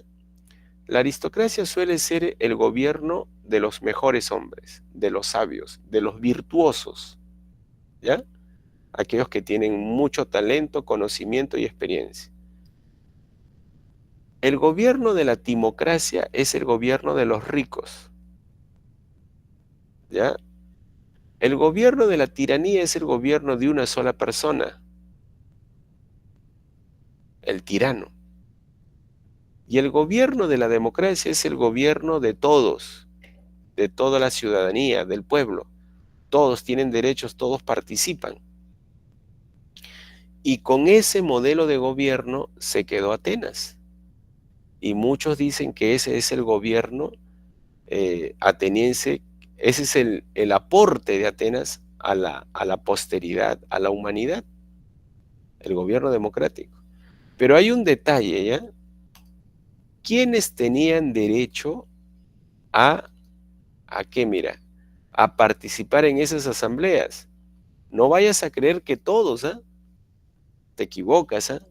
La aristocracia suele ser el gobierno de los mejores hombres, de los sabios, de los virtuosos, ¿ya? Aquellos que tienen mucho talento, conocimiento y experiencia. El gobierno de la timocracia es el gobierno de los ricos, ¿ya? El gobierno de la tiranía es el gobierno de una sola persona, el tirano. Y el gobierno de la democracia es el gobierno de todos, de toda la ciudadanía, del pueblo. Todos tienen derechos, todos participan. Y con ese modelo de gobierno se quedó Atenas. Y muchos dicen que ese es el gobierno ateniense, ese es el aporte de Atenas a la posteridad, a la humanidad, el gobierno democrático. Pero hay un detalle, ¿ya? ¿Quiénes tenían derecho ¿a qué, mira? A participar en esas asambleas? No vayas a creer que todos, ¿ah? Te equivocas, ¿ah?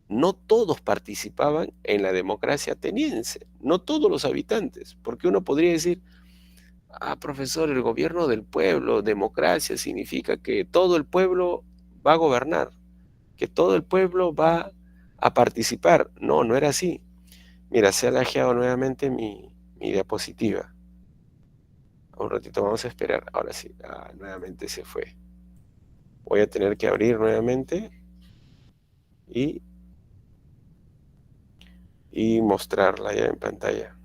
No todos participaban en la democracia ateniense, no todos los habitantes, porque uno podría decir, profesor, el gobierno del pueblo, democracia, significa que todo el pueblo va a gobernar, que todo el pueblo va a participar. No, no era así. Mira, se ha lajeado nuevamente mi diapositiva. Un ratito vamos a esperar. Ahora sí, nuevamente se fue. Voy a tener que abrir nuevamente y mostrarla ya en pantalla.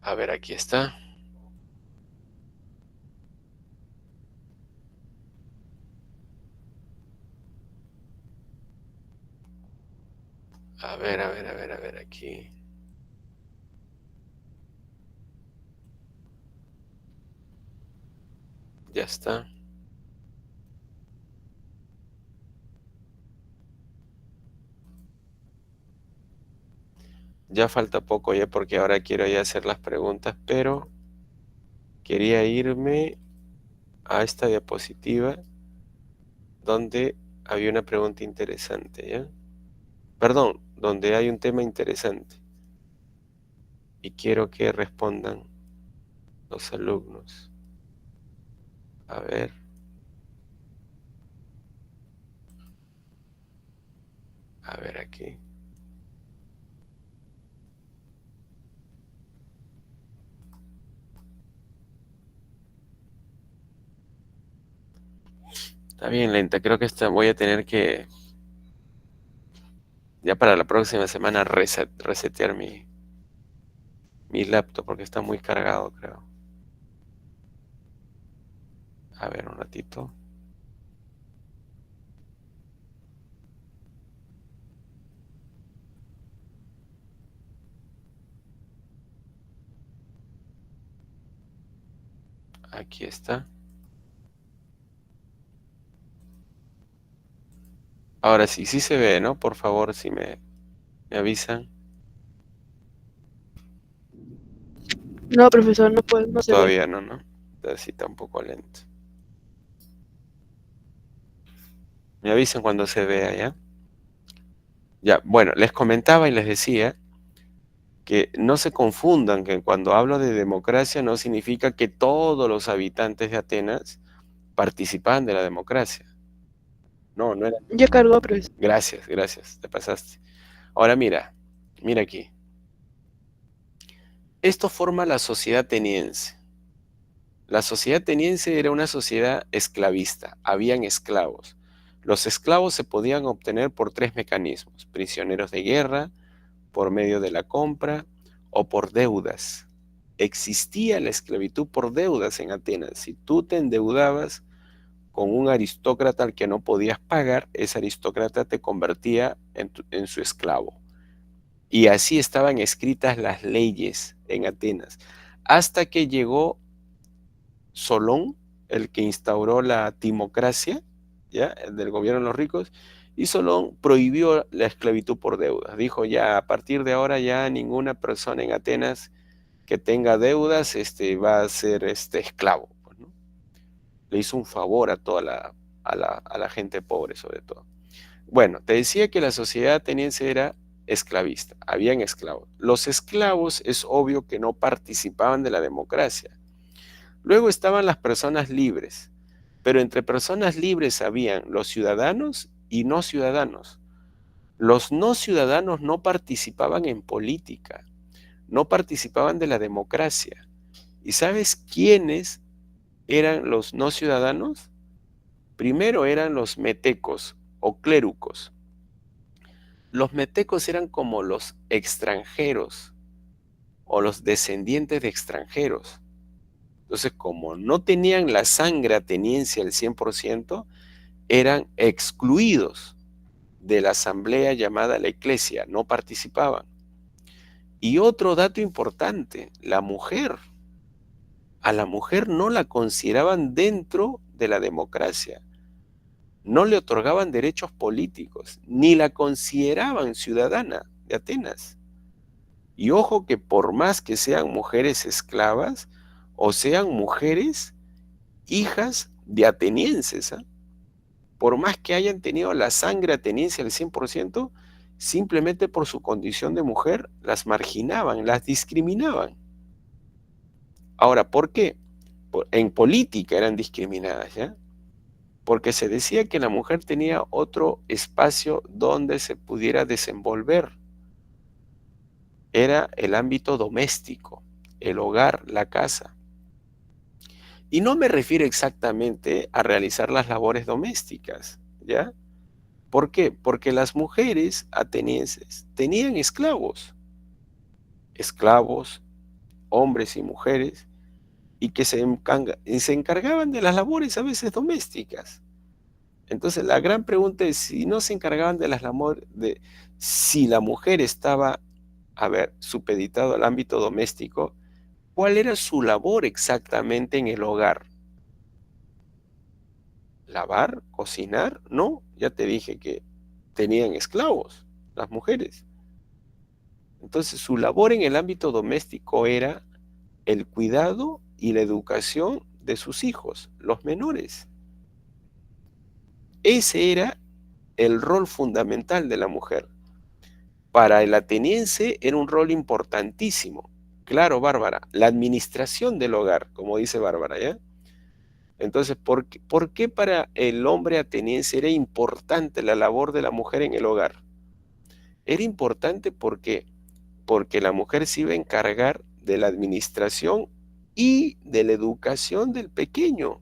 A ver, aquí está. A ver, aquí. Ya está. Ya falta poco ya porque ahora quiero ya hacer las preguntas, pero quería irme a esta diapositiva donde había una pregunta interesante, ¿ya? Perdón, donde hay un tema interesante. Y quiero que respondan los alumnos. A ver. A ver aquí. Está bien lenta, creo que voy a tener que, ya para la próxima semana, resetear mi laptop porque está muy cargado, creo. A ver, un ratito. Aquí está. Ahora sí, sí se ve, ¿no? Por favor, si me avisan. No, profesor, no puede, no se ve. Todavía no, ¿no? Así está un poco lento. Me avisan cuando se vea, ¿ya? Ya, bueno, les comentaba y les decía que no se confundan que cuando hablo de democracia no significa que todos los habitantes de Atenas participaban de la democracia. No, no era. Ya cargó, profesor. Gracias, te pasaste. Ahora mira aquí. Esto forma la sociedad ateniense. La sociedad ateniense era una sociedad esclavista, habían esclavos. Los esclavos se podían obtener por 3 mecanismos: prisioneros de guerra, por medio de la compra o por deudas. Existía la esclavitud por deudas en Atenas. Si tú te endeudabas con un aristócrata al que no podías pagar, ese aristócrata te convertía en su esclavo. Y así estaban escritas las leyes en Atenas, hasta que llegó Solón, el que instauró la timocracia, ¿ya? El del gobierno de los ricos, y Solón prohibió la esclavitud por deudas. Dijo, ya, a partir de ahora ya ninguna persona en Atenas que tenga deudas va a ser esclavo, pues, ¿no? Le hizo un favor a toda a la gente pobre, sobre todo. Bueno, te decía que la sociedad ateniense era esclavista, habían esclavos. Los esclavos es obvio que no participaban de la democracia. Luego estaban las personas libres, pero entre personas libres habían los ciudadanos y no ciudadanos. Los no ciudadanos no participaban en política, no participaban de la democracia. ¿Y sabes quiénes eran los no ciudadanos? Primero eran los metecos o clérugos. Los metecos eran como los extranjeros o los descendientes de extranjeros. Entonces, como no tenían la sangre ateniense al 100%, eran excluidos de la asamblea llamada la Eclesia, no participaban. Y otro dato importante, la mujer. A la mujer no la consideraban dentro de la democracia, no le otorgaban derechos políticos, ni la consideraban ciudadana de Atenas. Y ojo que por más que sean mujeres esclavas o sean mujeres hijas de atenienses, ¿eh? Por más que hayan tenido la sangre ateniense al 100%, simplemente por su condición de mujer las marginaban, las discriminaban. Ahora, ¿por qué? En política eran discriminadas, ¿ya? Porque se decía que la mujer tenía otro espacio donde se pudiera desenvolver. Era el ámbito doméstico, el hogar, la casa. Y no me refiero exactamente a realizar las labores domésticas, ¿ya? ¿Por qué? Porque las mujeres atenienses tenían esclavos, hombres y mujeres, y que se encargaban de las labores a veces domésticas. Entonces la gran pregunta es, si no se encargaban de las labores, si la mujer estaba, supeditado al ámbito doméstico, ¿cuál era su labor exactamente en el hogar? ¿Lavar? ¿Cocinar? No, ya te dije que tenían esclavos, las mujeres. Entonces su labor en el ámbito doméstico era el cuidado y la educación de sus hijos, los menores. Ese era el rol fundamental de la mujer. Para el ateniense era un rol importantísimo. Claro, Bárbara, la administración del hogar, como dice Bárbara, ¿ya? Entonces, ¿por qué para el hombre ateniense era importante la labor de la mujer en el hogar? Era importante porque la mujer se iba a encargar de la administración y de la educación del pequeño.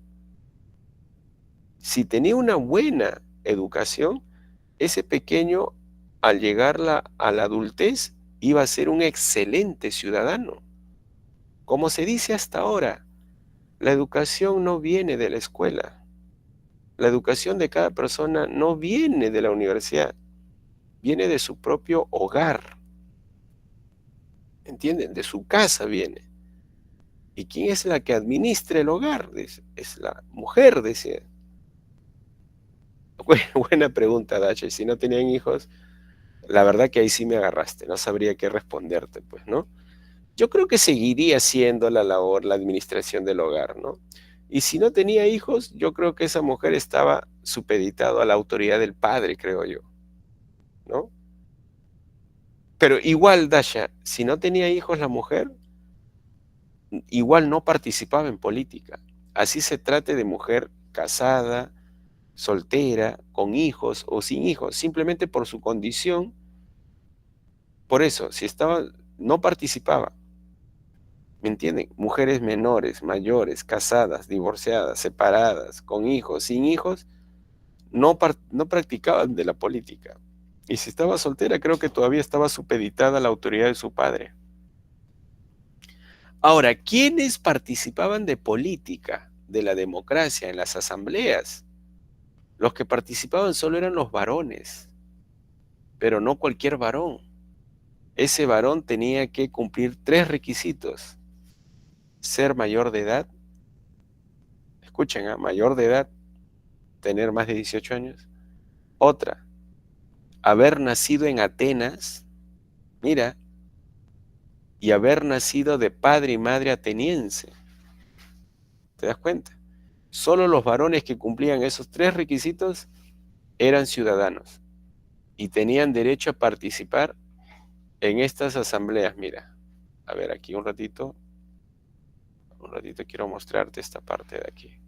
Si tenía una buena educación, ese pequeño, al llegar a la adultez, iba a ser un excelente ciudadano. Como se dice hasta ahora, la educación no viene de la escuela. La educación de cada persona no viene de la universidad, viene de su propio hogar. ¿Entienden? De su casa viene. ¿Y quién es la que administra el hogar? Es la mujer, decía. Buena pregunta, Dacha. Y si no tenían hijos, la verdad que ahí sí me agarraste, no sabría qué responderte, pues, ¿no? Yo creo que seguiría siendo la labor, la administración del hogar, ¿no? Y si no tenía hijos, yo creo que esa mujer estaba supeditado a la autoridad del padre, creo yo, ¿no? Pero igual, Dasha, si no tenía hijos la mujer, igual no participaba en política. Así se trate de mujer casada, soltera, con hijos o sin hijos, simplemente por su condición. Por eso, si estaba, no participaba. ¿Me entienden? Mujeres menores, mayores, casadas, divorciadas, separadas, con hijos, sin hijos, no practicaban de la política. Y si estaba soltera, creo que todavía estaba supeditada a la autoridad de su padre. Ahora, ¿quiénes participaban de política, de la democracia, en las asambleas? Los que participaban solo eran los varones, pero no cualquier varón. Ese varón tenía que cumplir 3 requisitos: ser mayor de edad, escuchen, mayor de edad, tener más de 18 años. Otra, haber nacido en Atenas, mira, y haber nacido de padre y madre ateniense. ¿Te das cuenta? Solo los varones que cumplían esos 3 requisitos eran ciudadanos y tenían derecho a participar en estas asambleas. Mira, a ver, aquí un ratito quiero mostrarte esta parte de aquí.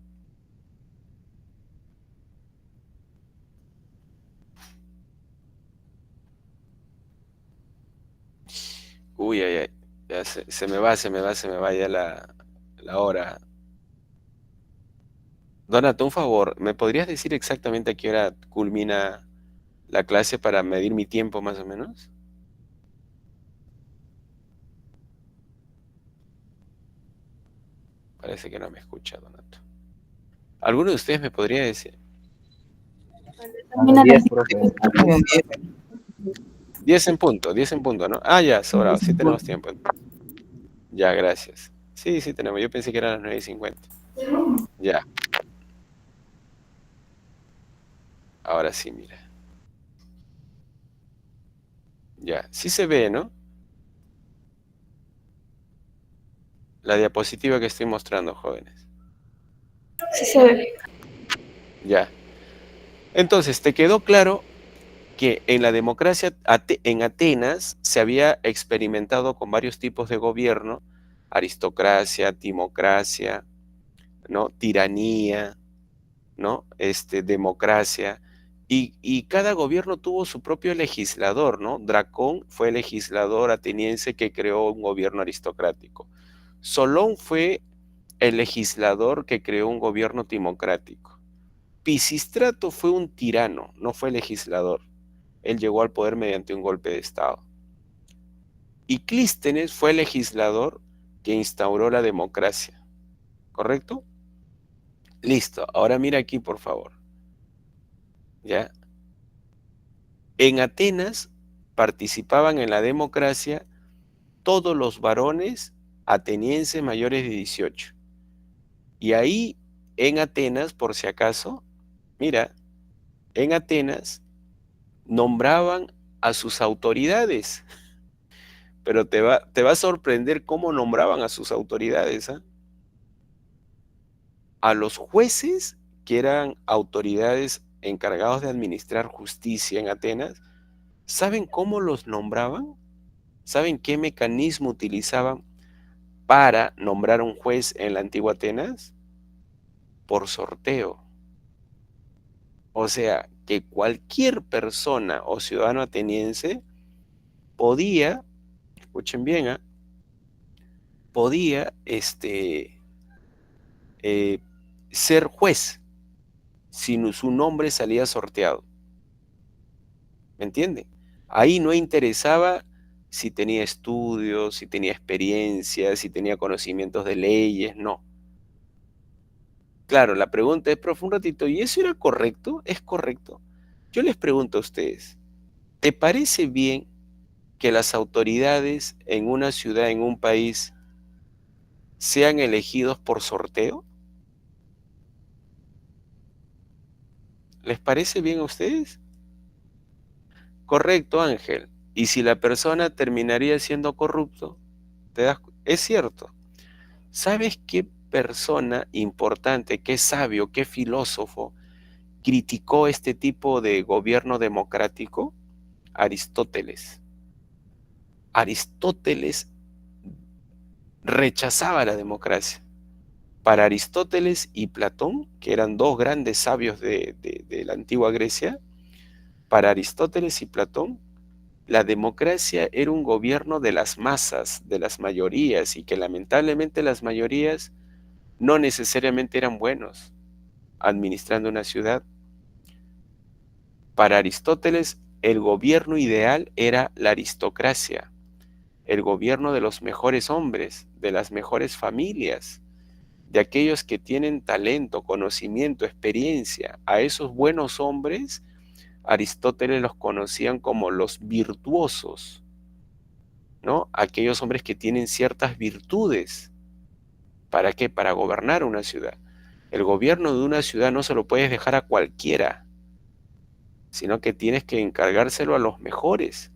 Uy, ay, ay, ya se me va ya la hora. Donato, un favor, ¿me podrías decir exactamente a qué hora culmina la clase para medir mi tiempo más o menos? Parece que no me escucha, Donato. ¿Alguno de ustedes me podría decir? A las 10, profe. 10 en punto, ¿no? Ah, ya, sobrado, sí tenemos tiempo. Ya, gracias. Sí, sí tenemos, yo pensé que eran las 9:50. Ya. Ahora sí, mira. Ya, sí se ve, ¿no? La diapositiva que estoy mostrando, jóvenes. Sí se ve. Ya. Entonces, ¿te quedó claro que en la democracia en Atenas se había experimentado con varios tipos de gobierno? Aristocracia, timocracia, ¿no? Tiranía, ¿no? Democracia. Y cada gobierno tuvo su propio legislador, ¿no? Dracón fue el legislador ateniense que creó un gobierno aristocrático. Solón fue el legislador que creó un gobierno timocrático. Pisístrato fue un tirano, no fue legislador. Él llegó al poder mediante un golpe de Estado. Y Clístenes fue el legislador que instauró la democracia. ¿Correcto? Listo. Ahora mira aquí, por favor. ¿Ya? En Atenas participaban en la democracia todos los varones atenienses mayores de 18. Y ahí, en Atenas, por si acaso, mira, en Atenas nombraban a sus autoridades. Pero te va a sorprender cómo nombraban a sus autoridades, ¿eh? A los jueces, que eran autoridades encargados de administrar justicia en Atenas, ¿saben cómo los nombraban? ¿Saben qué mecanismo utilizaban para nombrar un juez en la antigua Atenas? Por sorteo. O sea, que cualquier persona o ciudadano ateniense podía, escuchen bien, podía ser juez si su nombre salía sorteado. ¿Me entiende? Ahí no interesaba si tenía estudios, si tenía experiencia, si tenía conocimientos de leyes, no. Claro, la pregunta es, profe, un ratito, ¿y eso era correcto? ¿Es correcto? Yo les pregunto a ustedes, ¿te parece bien que las autoridades en una ciudad, en un país, sean elegidos por sorteo? ¿Les parece bien a ustedes? Correcto, Ángel. ¿Y si la persona terminaría siendo corrupto? Es cierto. ¿Sabes qué persona importante, qué sabio, qué filósofo criticó este tipo de gobierno democrático? Aristóteles. Aristóteles rechazaba la democracia. Para Aristóteles y Platón, que eran dos grandes sabios de la antigua Grecia, para Aristóteles y Platón, la democracia era un gobierno de las masas, de las mayorías, y que lamentablemente las mayorías no necesariamente eran buenos administrando una ciudad. Para Aristóteles, el gobierno ideal era la aristocracia, el gobierno de los mejores hombres, de las mejores familias, de aquellos que tienen talento, conocimiento, experiencia. A esos buenos hombres, Aristóteles los conocían como los virtuosos, ¿no? Aquellos hombres que tienen ciertas virtudes. ¿Para qué? Para gobernar una ciudad. El gobierno de una ciudad no se lo puedes dejar a cualquiera, sino que tienes que encargárselo a los mejores.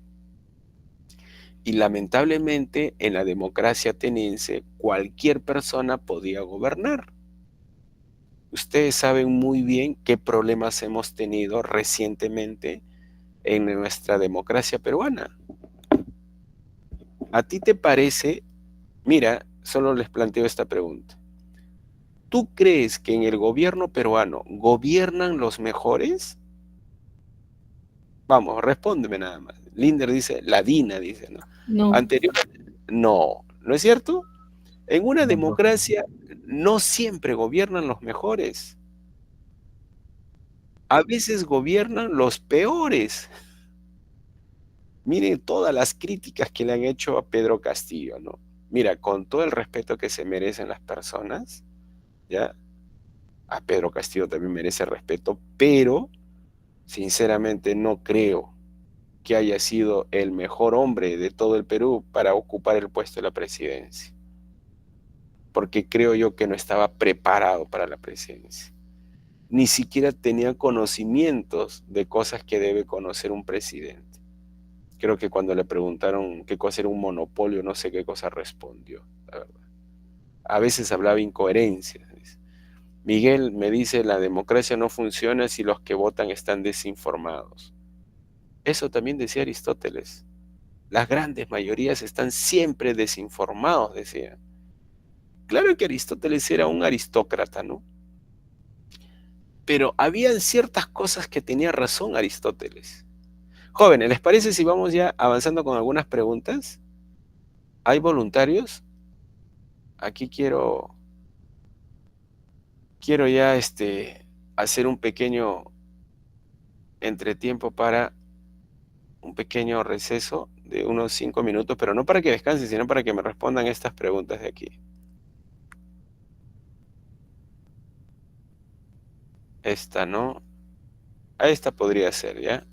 Y lamentablemente en la democracia ateniense cualquier persona podía gobernar. Ustedes saben muy bien qué problemas hemos tenido recientemente en nuestra democracia peruana. ¿A ti te parece? Mira, solo les planteo esta pregunta. ¿Tú crees que en el gobierno peruano gobiernan los mejores? Vamos, respóndeme nada más. Linder dice, la DINA dice, ¿no? No. Anterior, no, ¿no es cierto? En una No, democracia no siempre gobiernan los mejores. A veces gobiernan los peores. Miren todas las críticas que le han hecho a Pedro Castillo, ¿no? Mira, con todo el respeto que se merecen las personas, ¿ya? A Pedro Castillo también merece respeto, pero sinceramente no creo que haya sido el mejor hombre de todo el Perú para ocupar el puesto de la presidencia. Porque creo yo que no estaba preparado para la presidencia. Ni siquiera tenía conocimientos de cosas que debe conocer un presidente. Creo que cuando le preguntaron qué cosa era un monopolio, no sé qué cosa respondió, la verdad. A veces hablaba incoherencias. Miguel me dice, la democracia no funciona si los que votan están desinformados. Eso también decía Aristóteles. Las grandes mayorías están siempre desinformados, decía. Claro que Aristóteles era un aristócrata, ¿no? Pero habían ciertas cosas que tenía razón Aristóteles. Jóvenes, ¿les parece si vamos ya avanzando con algunas preguntas? ¿Hay voluntarios? Aquí quiero ya hacer un pequeño entretiempo para un pequeño receso de unos 5 minutos, pero no para que descansen, sino para que me respondan estas preguntas de aquí. Esta no. A esta podría ser, ¿ya?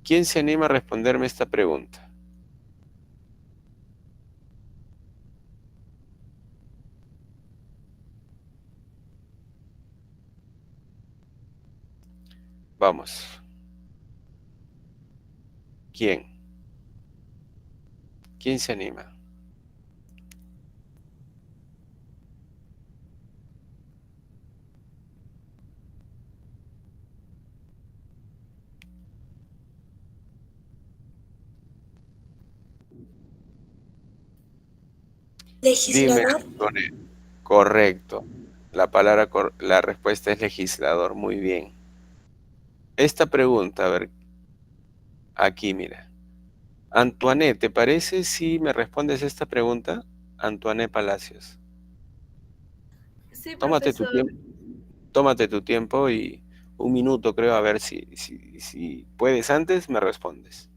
¿Quién se anima a responderme esta pregunta? Vamos. ¿Quién? ¿Quién se anima? ¿Legislador? Dime, correcto. La respuesta es legislador. Muy bien. Esta pregunta, a ver, aquí mira. Antoinette, ¿te parece si me respondes esta pregunta? Antoinette Palacios. Sí, Tómate tu profesor. tiempo. Tómate tu tiempo y un minuto, creo, a ver si puedes antes, me respondes.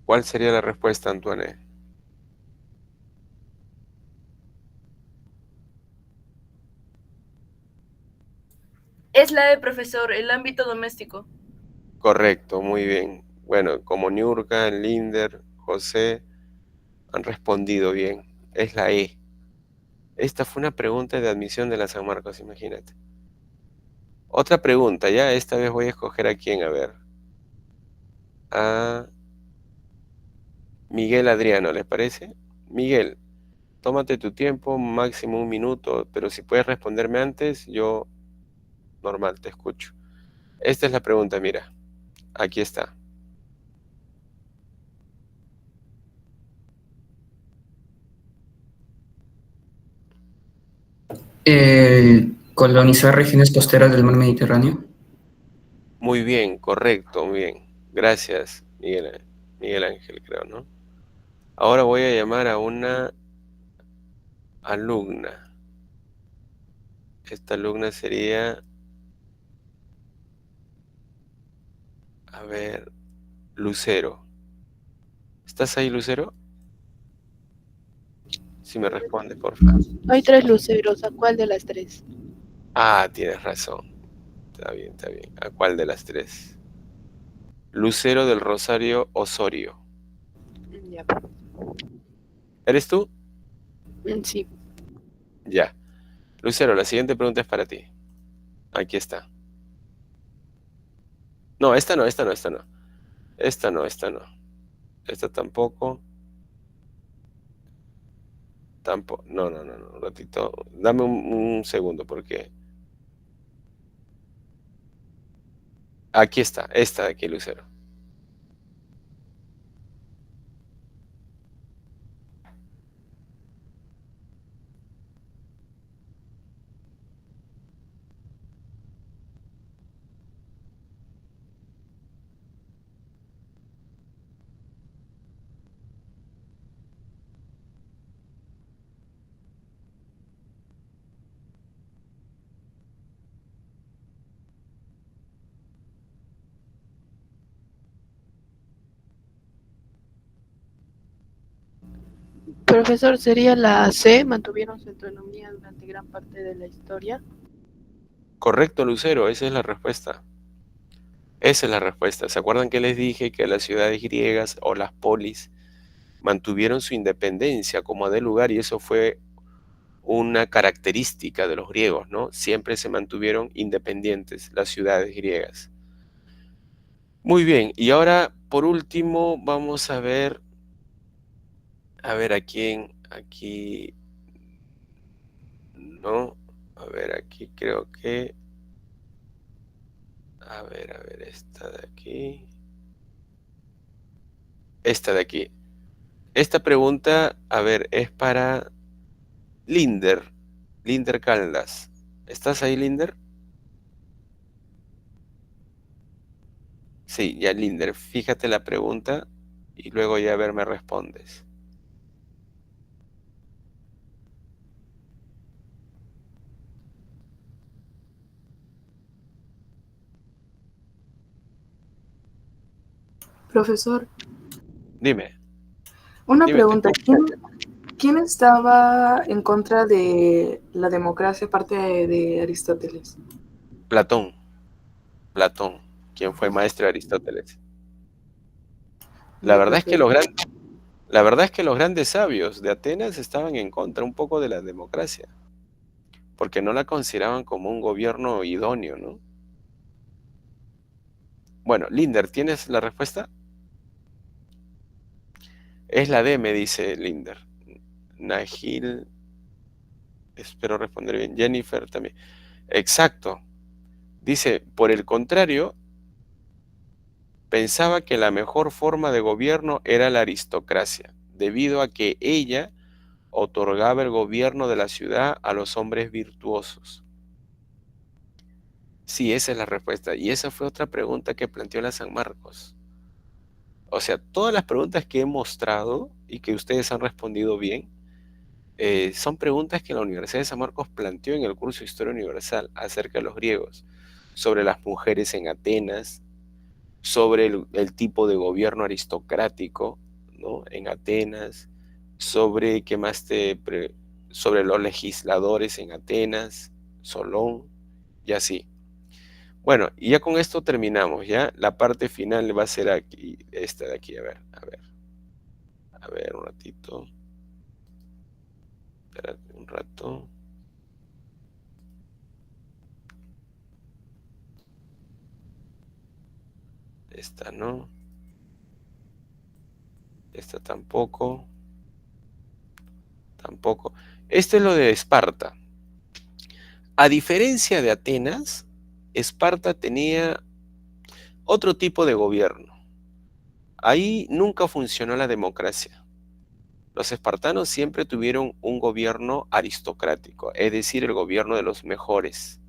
¿Cuál sería la respuesta, Antoine? Es la de profesor, el ámbito doméstico. Correcto, muy bien. Bueno, como Niurka, Linder, José han respondido bien. Es la E. Esta fue una pregunta de admisión de la San Marcos, imagínate. Otra pregunta, ya esta vez voy a escoger a quién, a ver. Miguel Adriano, ¿les parece? Miguel, tómate tu tiempo, máximo 1 minuto, pero si puedes responderme antes, yo normal, te escucho. Esta es la pregunta, mira, aquí está. Colonizar regiones costeras del mar Mediterráneo. Muy bien, correcto, muy bien. Gracias, Miguel Ángel, creo, ¿no? Ahora voy a llamar a una alumna. Esta alumna sería, a ver, Lucero. ¿Estás ahí, Lucero? Si me respondes, por favor. Hay 3 luceros, ¿a cuál de las 3? Ah, tienes razón. Está bien, está bien. ¿A cuál de las 3? Lucero del Rosario Osorio. Ya. ¿Eres tú? Sí. Ya. Lucero, la siguiente pregunta es para ti. Aquí está. No, esta no, esta no, esta no. Esta no, esta no. Esta tampoco. Tampoco. No, no, no, no. Un ratito. Dame un segundo porque... Aquí está. Esta de aquí, Lucero. Profesor, ¿sería la C? Mantuvieron su autonomía durante gran parte de la historia. Correcto, Lucero. Esa es la respuesta. Esa es la respuesta. ¿Se acuerdan que les dije que las ciudades griegas o las polis mantuvieron su independencia como de lugar y eso fue una característica de los griegos, ¿no? Siempre se mantuvieron independientes las ciudades griegas. Muy bien, y ahora por último vamos a ver a quién, aquí, no, a ver, aquí creo que, a ver, esta de aquí. Esta pregunta, a ver, es para Linder Caldas. ¿Estás ahí, Linder? Sí, ya, Linder, fíjate la pregunta y luego ya a ver me respondes. Profesor, Dime, una dime, te pregunta. escucho. ¿Quién estaba en contra de la democracia aparte de Aristóteles? Platón, Platón, quien fue maestro de Aristóteles. La Ya, verdad es que perfecto. la verdad es que los grandes sabios de Atenas estaban en contra un poco de la democracia, porque no la consideraban como un gobierno idóneo, ¿no? Bueno, Linder, ¿tienes la respuesta? Es la D, me dice Linder. Nagil, espero responder bien. Jennifer también. Exacto. Dice, por el contrario, pensaba que la mejor forma de gobierno era la aristocracia, debido a que ella otorgaba el gobierno de la ciudad a los hombres virtuosos. Sí, esa es la respuesta. Y esa fue otra pregunta que planteó la San Marcos. O sea, todas las preguntas que he mostrado y que ustedes han respondido bien, son preguntas que la Universidad de San Marcos planteó en el curso de Historia Universal acerca de los griegos, sobre las mujeres en Atenas, sobre el tipo de gobierno aristocrático, ¿no? En Atenas, sobre qué más sobre los legisladores en Atenas, Solón y así. Bueno, y ya con esto terminamos, ¿ya? La parte final va a ser aquí, esta de aquí, a ver, un ratito. Espérate un rato. Esta no. Esta tampoco. Tampoco. Esto es lo de Esparta. A diferencia de Atenas, Esparta tenía otro tipo de gobierno. Ahí nunca funcionó la democracia. Los espartanos siempre tuvieron un gobierno aristocrático, es decir, el gobierno de los mejores.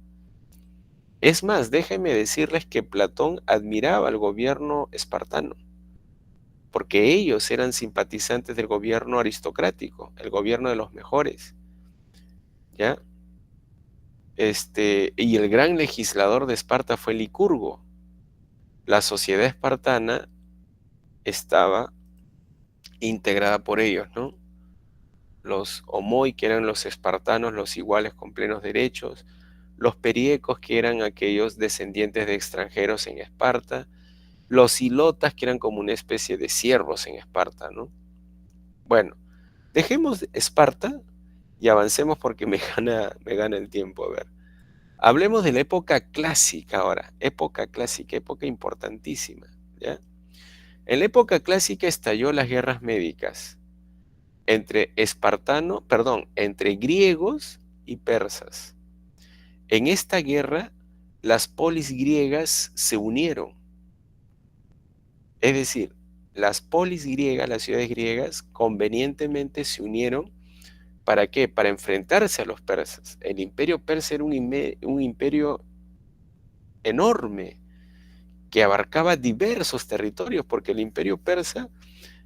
Es más, déjenme decirles que Platón admiraba el gobierno espartano, porque ellos eran simpatizantes del gobierno aristocrático, el gobierno de los mejores. ¿Ya? Y el gran legislador de Esparta fue Licurgo. La sociedad espartana estaba integrada por ellos, ¿no? Los homoi, que eran los espartanos, los iguales con plenos derechos, los periecos, que eran aquellos descendientes de extranjeros en Esparta, los ilotas, que eran como una especie de siervos en Esparta, ¿no? Bueno, dejemos Esparta y avancemos porque me gana el tiempo. A ver, hablemos de la época clásica ahora, época clásica, época importantísima, ¿ya? En la época clásica estalló las guerras médicas entre entre griegos y persas. En esta guerra, las polis griegas se unieron. Es decir, las polis griegas, las ciudades griegas, convenientemente se unieron. ¿Para qué? Para enfrentarse a los persas. El imperio persa era un imperio enorme que abarcaba diversos territorios, porque el imperio persa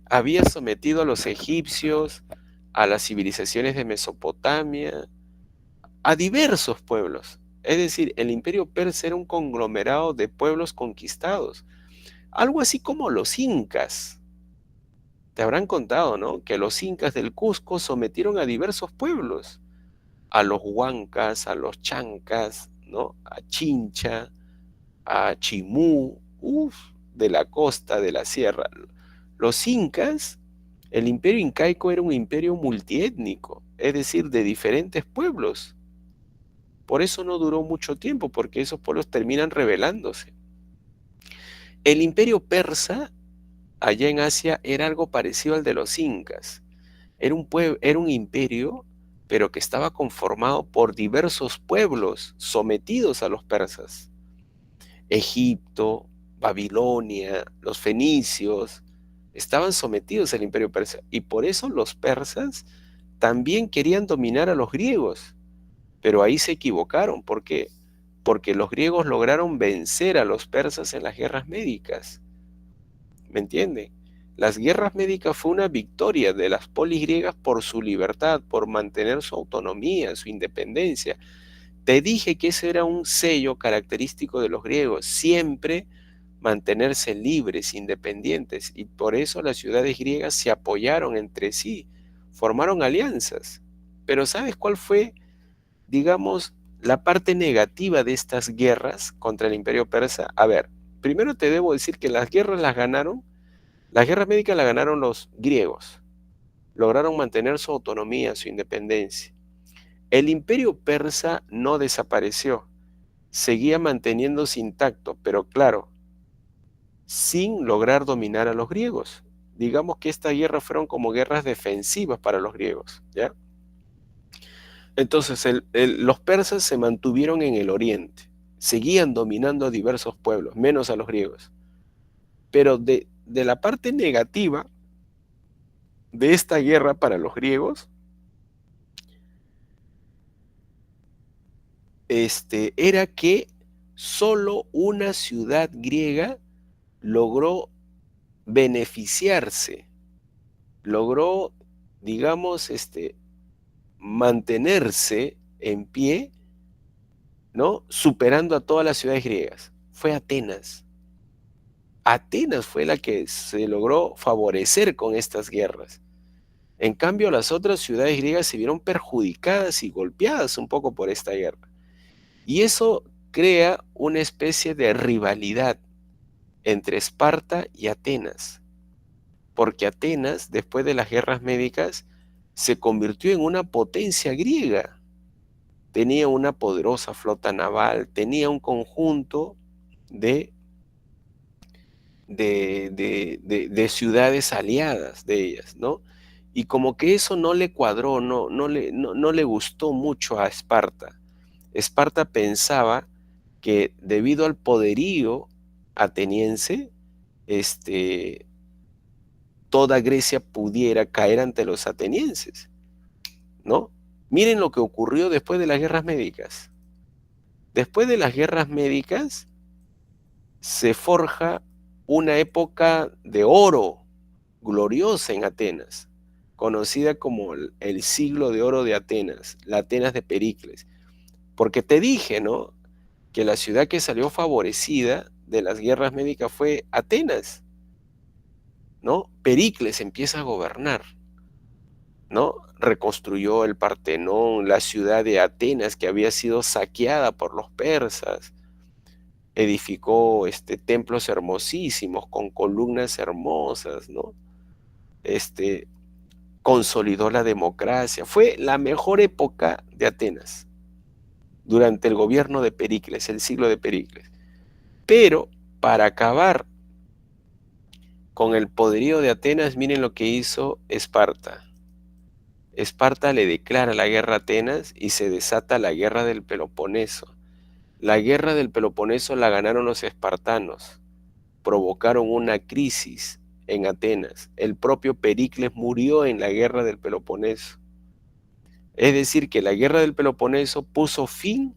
había sometido a los egipcios, a las civilizaciones de Mesopotamia, a diversos pueblos. Es decir, el imperio persa era un conglomerado de pueblos conquistados. Algo así como los incas. Te habrán contado, ¿no? Que los incas del Cusco sometieron a diversos pueblos. A los huancas, a los chancas, ¿no? A Chincha, a Chimú, de la costa, de la sierra. Los incas, el imperio incaico era un imperio multiétnico, es decir, de diferentes pueblos. Por eso no duró mucho tiempo, porque esos pueblos terminan rebelándose. El imperio persa, allá en Asia, era algo parecido al de los incas. Era un imperio, pero que estaba conformado por diversos pueblos sometidos a los persas. Egipto, Babilonia, los fenicios, estaban sometidos al imperio persa. Y por eso los persas también querían dominar a los griegos. Pero ahí se equivocaron. ¿Por qué? Porque los griegos lograron vencer a los persas en las guerras médicas. ¿Me entienden? Las guerras médicas fue una victoria de las polis griegas por su libertad, por mantener su autonomía, su independencia. Te dije que ese era un sello característico de los griegos, siempre mantenerse libres, independientes, y por eso las ciudades griegas se apoyaron entre sí, formaron alianzas. Pero ¿sabes cuál fue, digamos, la parte negativa de estas guerras contra el imperio persa? A ver, primero te debo decir que las guerras médicas las ganaron los griegos, lograron mantener su autonomía, su independencia. El imperio persa no desapareció, seguía manteniéndose intacto, pero claro, sin lograr dominar a los griegos. Digamos que estas guerras fueron como guerras defensivas para los griegos, ¿ya? Entonces los persas se mantuvieron en el oriente, seguían dominando a diversos pueblos, menos a los griegos. Pero de la parte negativa de esta guerra para los griegos, era que solo una ciudad griega logró beneficiarse, logró, digamos, mantenerse en pie, ¿no? Superando a todas las ciudades griegas. Fue Atenas. Atenas fue la que se logró favorecer con estas guerras. En cambio, las otras ciudades griegas se vieron perjudicadas y golpeadas un poco por esta guerra. Y eso crea una especie de rivalidad entre Esparta y Atenas, porque Atenas, después de las guerras médicas, se convirtió en una potencia griega. Tenía una poderosa flota naval, tenía un conjunto de de ciudades aliadas de ellas, ¿no? Y como que eso no le cuadró, no le gustó mucho a Esparta. Esparta pensaba que debido al poderío ateniense, toda Grecia pudiera caer ante los atenienses, ¿no? Miren lo que ocurrió después de las guerras médicas. Después de las guerras médicas se forja una época de oro gloriosa en Atenas, conocida como el siglo de oro de Atenas, la Atenas de Pericles. Porque te dije, ¿no?, que la ciudad que salió favorecida de las guerras médicas fue Atenas, ¿no? Pericles empieza a gobernar, ¿no? Reconstruyó el Partenón, la ciudad de Atenas que había sido saqueada por los persas, edificó templos hermosísimos con columnas hermosas, ¿no? Consolidó la democracia. Fue la mejor época de Atenas durante el gobierno de Pericles, el siglo de Pericles. Pero para acabar con el poderío de Atenas, miren lo que hizo Esparta. Esparta le declara la guerra a Atenas y se desata la guerra del Peloponeso. La guerra del Peloponeso la ganaron los espartanos. Provocaron una crisis en Atenas. El propio Pericles murió en la guerra del Peloponeso. Es decir, que la guerra del Peloponeso puso fin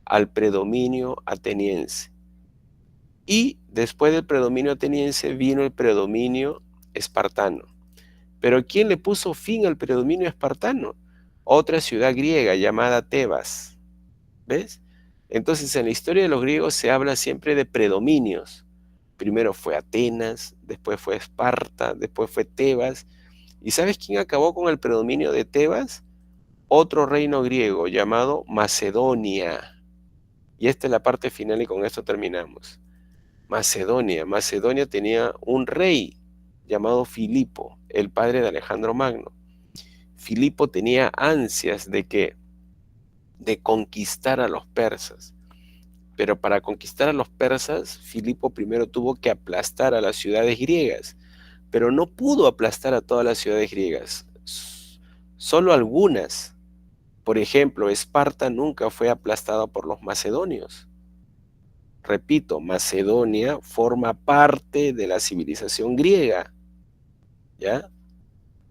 al predominio ateniense. Y después del predominio ateniense vino el predominio espartano. Pero ¿quién le puso fin al predominio espartano? Otra ciudad griega llamada Tebas. ¿Ves? Entonces en la historia de los griegos se habla siempre de predominios. Primero fue Atenas, después fue Esparta, después fue Tebas. ¿Y sabes quién acabó con el predominio de Tebas? Otro reino griego llamado Macedonia. Y esta es la parte final y con esto terminamos. Macedonia tenía un rey llamado Filipo, el padre de Alejandro Magno. Filipo tenía ansias de ¿qué? De conquistar a los persas. Pero para conquistar a los persas, Filipo primero tuvo que aplastar a las ciudades griegas. Pero no pudo aplastar a todas las ciudades griegas, solo algunas. Por ejemplo, Esparta nunca fue aplastada por los macedonios. Repito, Macedonia forma parte de la civilización griega, ¿ya?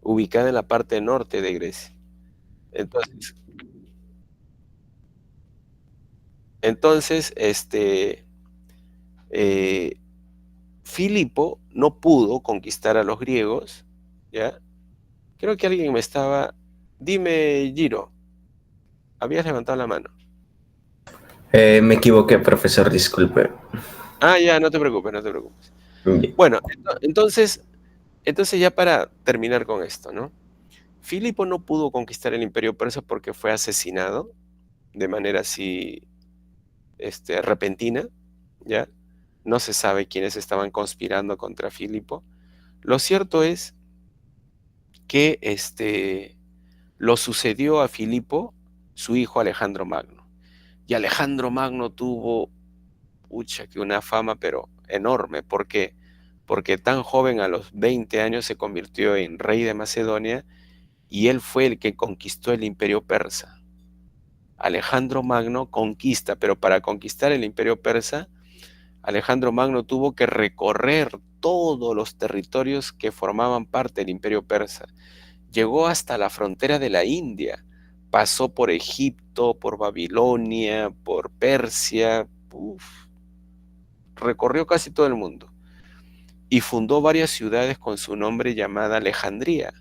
Ubicada en la parte norte de Grecia. Entonces, Filipo no pudo conquistar a los griegos, ¿ya? Creo que alguien me estaba... Dime, Giro, habías levantado la mano. Me equivoqué, profesor, disculpe. Ah, ya, no te preocupes, no te preocupes. Bien. Bueno, entonces ya para terminar con esto, ¿no? Filipo no pudo conquistar el imperio persa porque fue asesinado de manera así repentina, ¿ya? No se sabe quiénes estaban conspirando contra Filipo. Lo cierto es que lo sucedió a Filipo su hijo Alejandro Magno. Y Alejandro Magno tuvo, que una fama, pero enorme. ¿Por qué? Porque tan joven, a los 20 años, se convirtió en rey de Macedonia y él fue el que conquistó el imperio persa. Alejandro Magno conquista, pero para conquistar el imperio persa, Alejandro Magno tuvo que recorrer todos los territorios que formaban parte del imperio persa. Llegó hasta la frontera de la India, pasó por Egipto, por Babilonia, por Persia, recorrió casi todo el mundo y fundó varias ciudades con su nombre llamada Alejandría.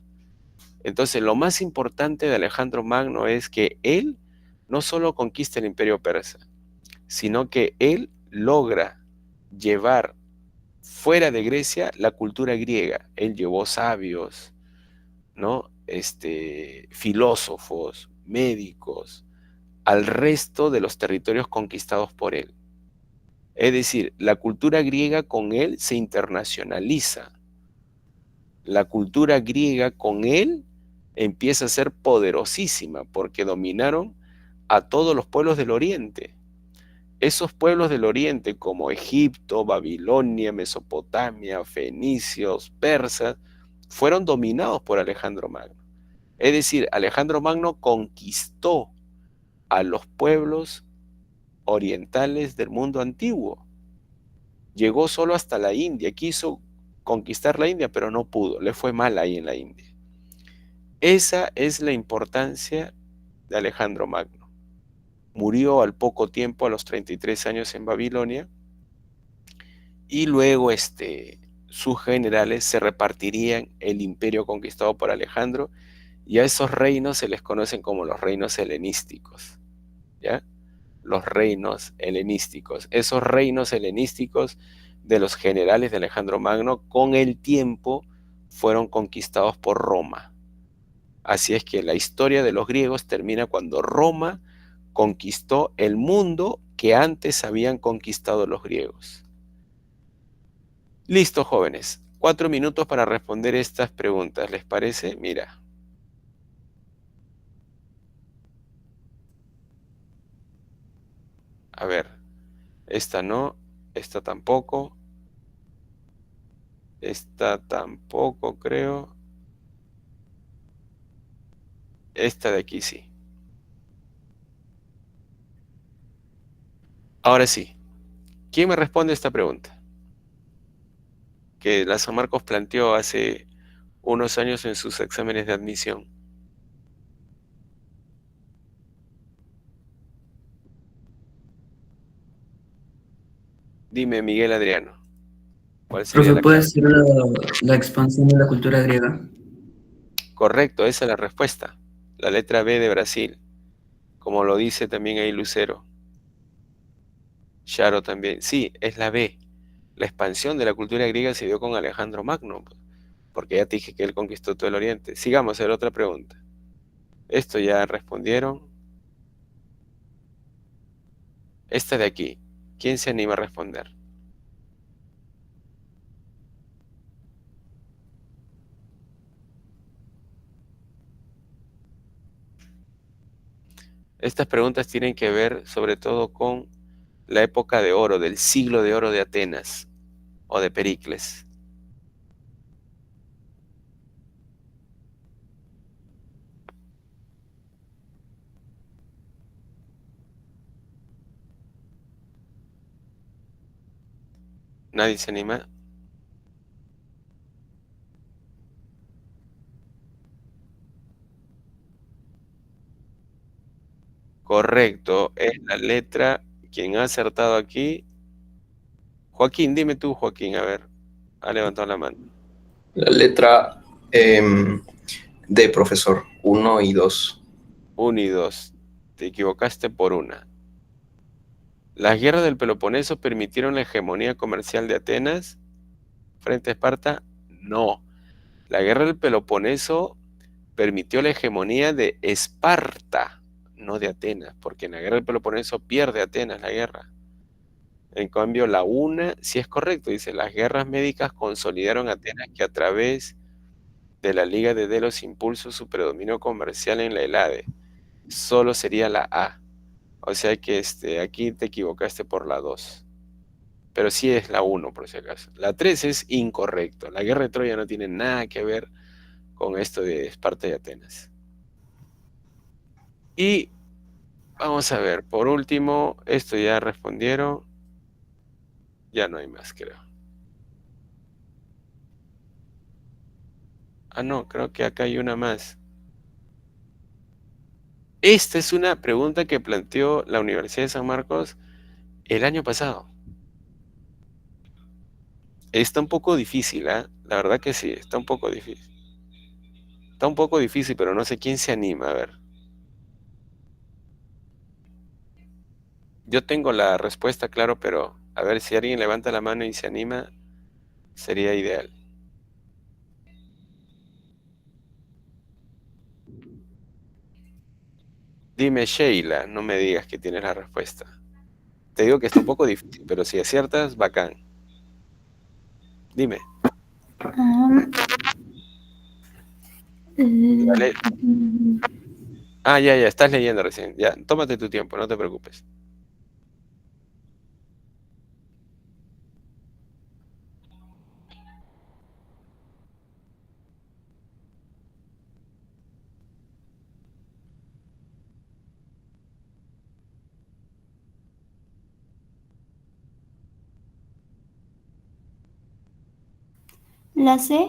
Entonces, lo más importante de Alejandro Magno es que él no solo conquista el imperio persa, sino que él logra llevar fuera de Grecia la cultura griega. Él llevó sabios, ¿no? Filósofos, médicos, al resto de los territorios conquistados por él. Es decir, la cultura griega con él se internacionaliza. La cultura griega con él empieza a ser poderosísima porque dominaron a todos los pueblos del Oriente. esos pueblos del oriente como Egipto, Babilonia, Mesopotamia, fenicios, persas, fueron dominados por Alejandro Magno. Es decir, Alejandro Magno conquistó a los pueblos orientales del mundo antiguo. Llegó solo hasta la India, quiso conquistar la India, pero no pudo, le fue mal ahí en la India. Esa es la importancia de Alejandro Magno. Murió al poco tiempo, a los 33 años en Babilonia, y luego sus generales se repartirían el imperio conquistado por Alejandro, y a esos reinos se les conocen como los reinos helenísticos, ¿ya? Los reinos helenísticos. Esos reinos helenísticos de los generales de Alejandro Magno, con el tiempo fueron conquistados por Roma. Así es que la historia de los griegos termina cuando Roma conquistó el mundo que antes habían conquistado los griegos. Listo, jóvenes. 4 minutos para responder estas preguntas. ¿Les parece? Mira. A ver. Esta no. Esta tampoco. Esta tampoco, creo. Esta de aquí sí. Ahora sí. ¿Quién me responde esta pregunta? Que la San Marcos planteó hace unos años en sus exámenes de admisión. Dime, Miguel Adriano, ¿cuál sería Profe, la ¿puede clave? ser la expansión de la cultura griega? Correcto, esa es la respuesta. La letra B de Brasil, como lo dice también ahí Lucero. Charo también. Sí, es la B. La expansión de la cultura griega se dio con Alejandro Magno, porque ya te dije que él conquistó todo el Oriente. Sigamos a ver otra pregunta. Esto ya respondieron. Esta de aquí. ¿Quién se anima a responder? Estas preguntas tienen que ver sobre todo con la época de oro, del siglo de oro de Atenas o de Pericles. ¿Nadie se anima? Correcto, es la letra. ¿Quién ha acertado aquí? Joaquín, dime tú, Joaquín, a ver. Ha levantado la mano. La letra D, profesor. 1 y 2. 1 y 2. Te equivocaste por una. ¿Las guerras del Peloponeso permitieron la hegemonía comercial de Atenas frente a Esparta? No. La guerra del Peloponeso permitió la hegemonía de Esparta, no de Atenas, porque en la guerra del Peloponeso pierde Atenas la guerra. En cambio, la una, sí es correcto, dice, las guerras médicas consolidaron a Atenas, que a través de la Liga de Delos impulsó su predominio comercial en la Helade. Solo sería la A. O sea que aquí te equivocaste por la 2. Pero sí es la 1, por si acaso. La 3 es incorrecto. La guerra de Troya no tiene nada que ver con esto de Esparta y Atenas. Y vamos a ver, por último, esto ya respondieron. Ya no hay más, creo. Ah, no, creo que acá hay una más. Esta es una pregunta que planteó la Universidad de San Marcos el año pasado. Está un poco difícil, ¿eh? La verdad que sí, está un poco difícil. Está un poco difícil, pero no sé quién se anima, a ver. Yo tengo la respuesta, claro, pero a ver si alguien levanta la mano y se anima, sería ideal. Dime, Sheila, no me digas que tienes la respuesta. Te digo que está un poco difícil, pero si aciertas, bacán. Dime. Dale. Ah, ya, estás leyendo recién. Ya, tómate tu tiempo, no te preocupes. La C.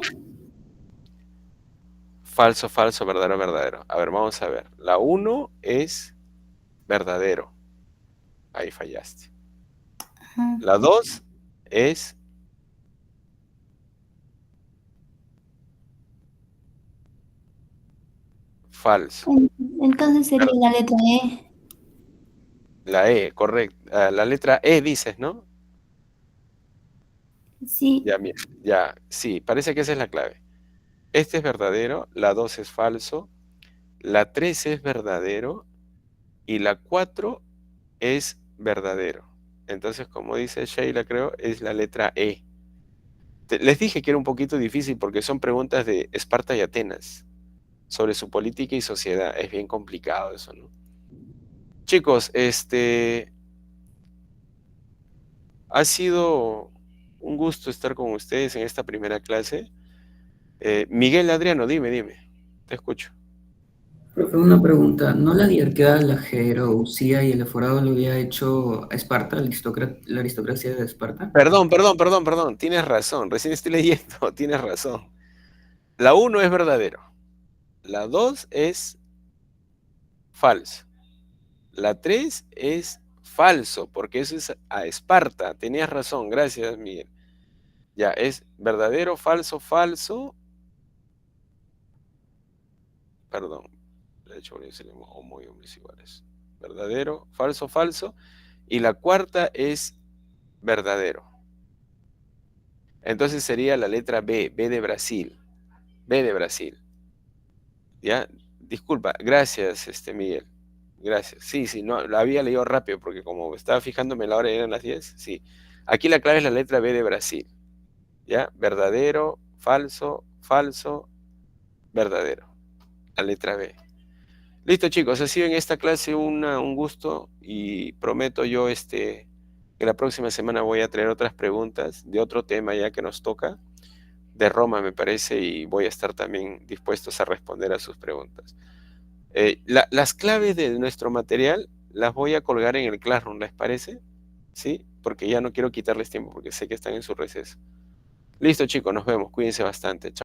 Falso, falso, verdadero, verdadero. A ver, vamos a ver. La 1 es verdadero. Ahí fallaste. Ajá. La 2 es falso. Entonces sería la letra E. La E, correcto. La letra E dices, ¿no? Sí. Ya, ya, sí, parece que esa es la clave. Este es verdadero, la 2 es falso, la 3 es verdadero y la 4 es verdadero. Entonces, como dice Sheila, creo, es la letra E. Les dije que era un poquito difícil porque son preguntas de Esparta y Atenas sobre su política y sociedad. Es bien complicado eso, ¿no? Chicos, ha sido un gusto estar con ustedes en esta primera clase. Miguel Adriano, dime, te escucho. Profe, una pregunta. ¿No la diarquía, la Gerousia y el Eforado lo había hecho a Esparta, la aristocracia de Esparta? Perdón, tienes razón, recién estoy leyendo, tienes razón. La 1 es verdadero, la 2 es falso, la 3 es falso, porque eso es a Esparta, tenías razón, gracias Miguel. Ya, es verdadero, falso, falso, perdón, de hecho homo y hombres iguales. Verdadero, falso, falso, y la cuarta es verdadero. Entonces sería la letra B, B de Brasil, B de Brasil. ¿Ya? Disculpa, gracias, Miguel. Gracias. Sí, no, la había leído rápido porque como estaba fijándome la hora y eran las 10. Sí. Aquí la clave es la letra B de Brasil. ¿Ya? Verdadero, falso, falso, verdadero. La letra B. Listo, chicos. Ha sido en esta clase un gusto y prometo yo que la próxima semana voy a traer otras preguntas de otro tema ya que nos toca, de Roma me parece, y voy a estar también dispuestos a responder a sus preguntas. Las claves de nuestro material las voy a colgar en el Classroom, ¿les parece? ¿Sí? Porque ya no quiero quitarles tiempo porque sé que están en su receso. Listo, chicos, nos vemos. Cuídense bastante. Chao.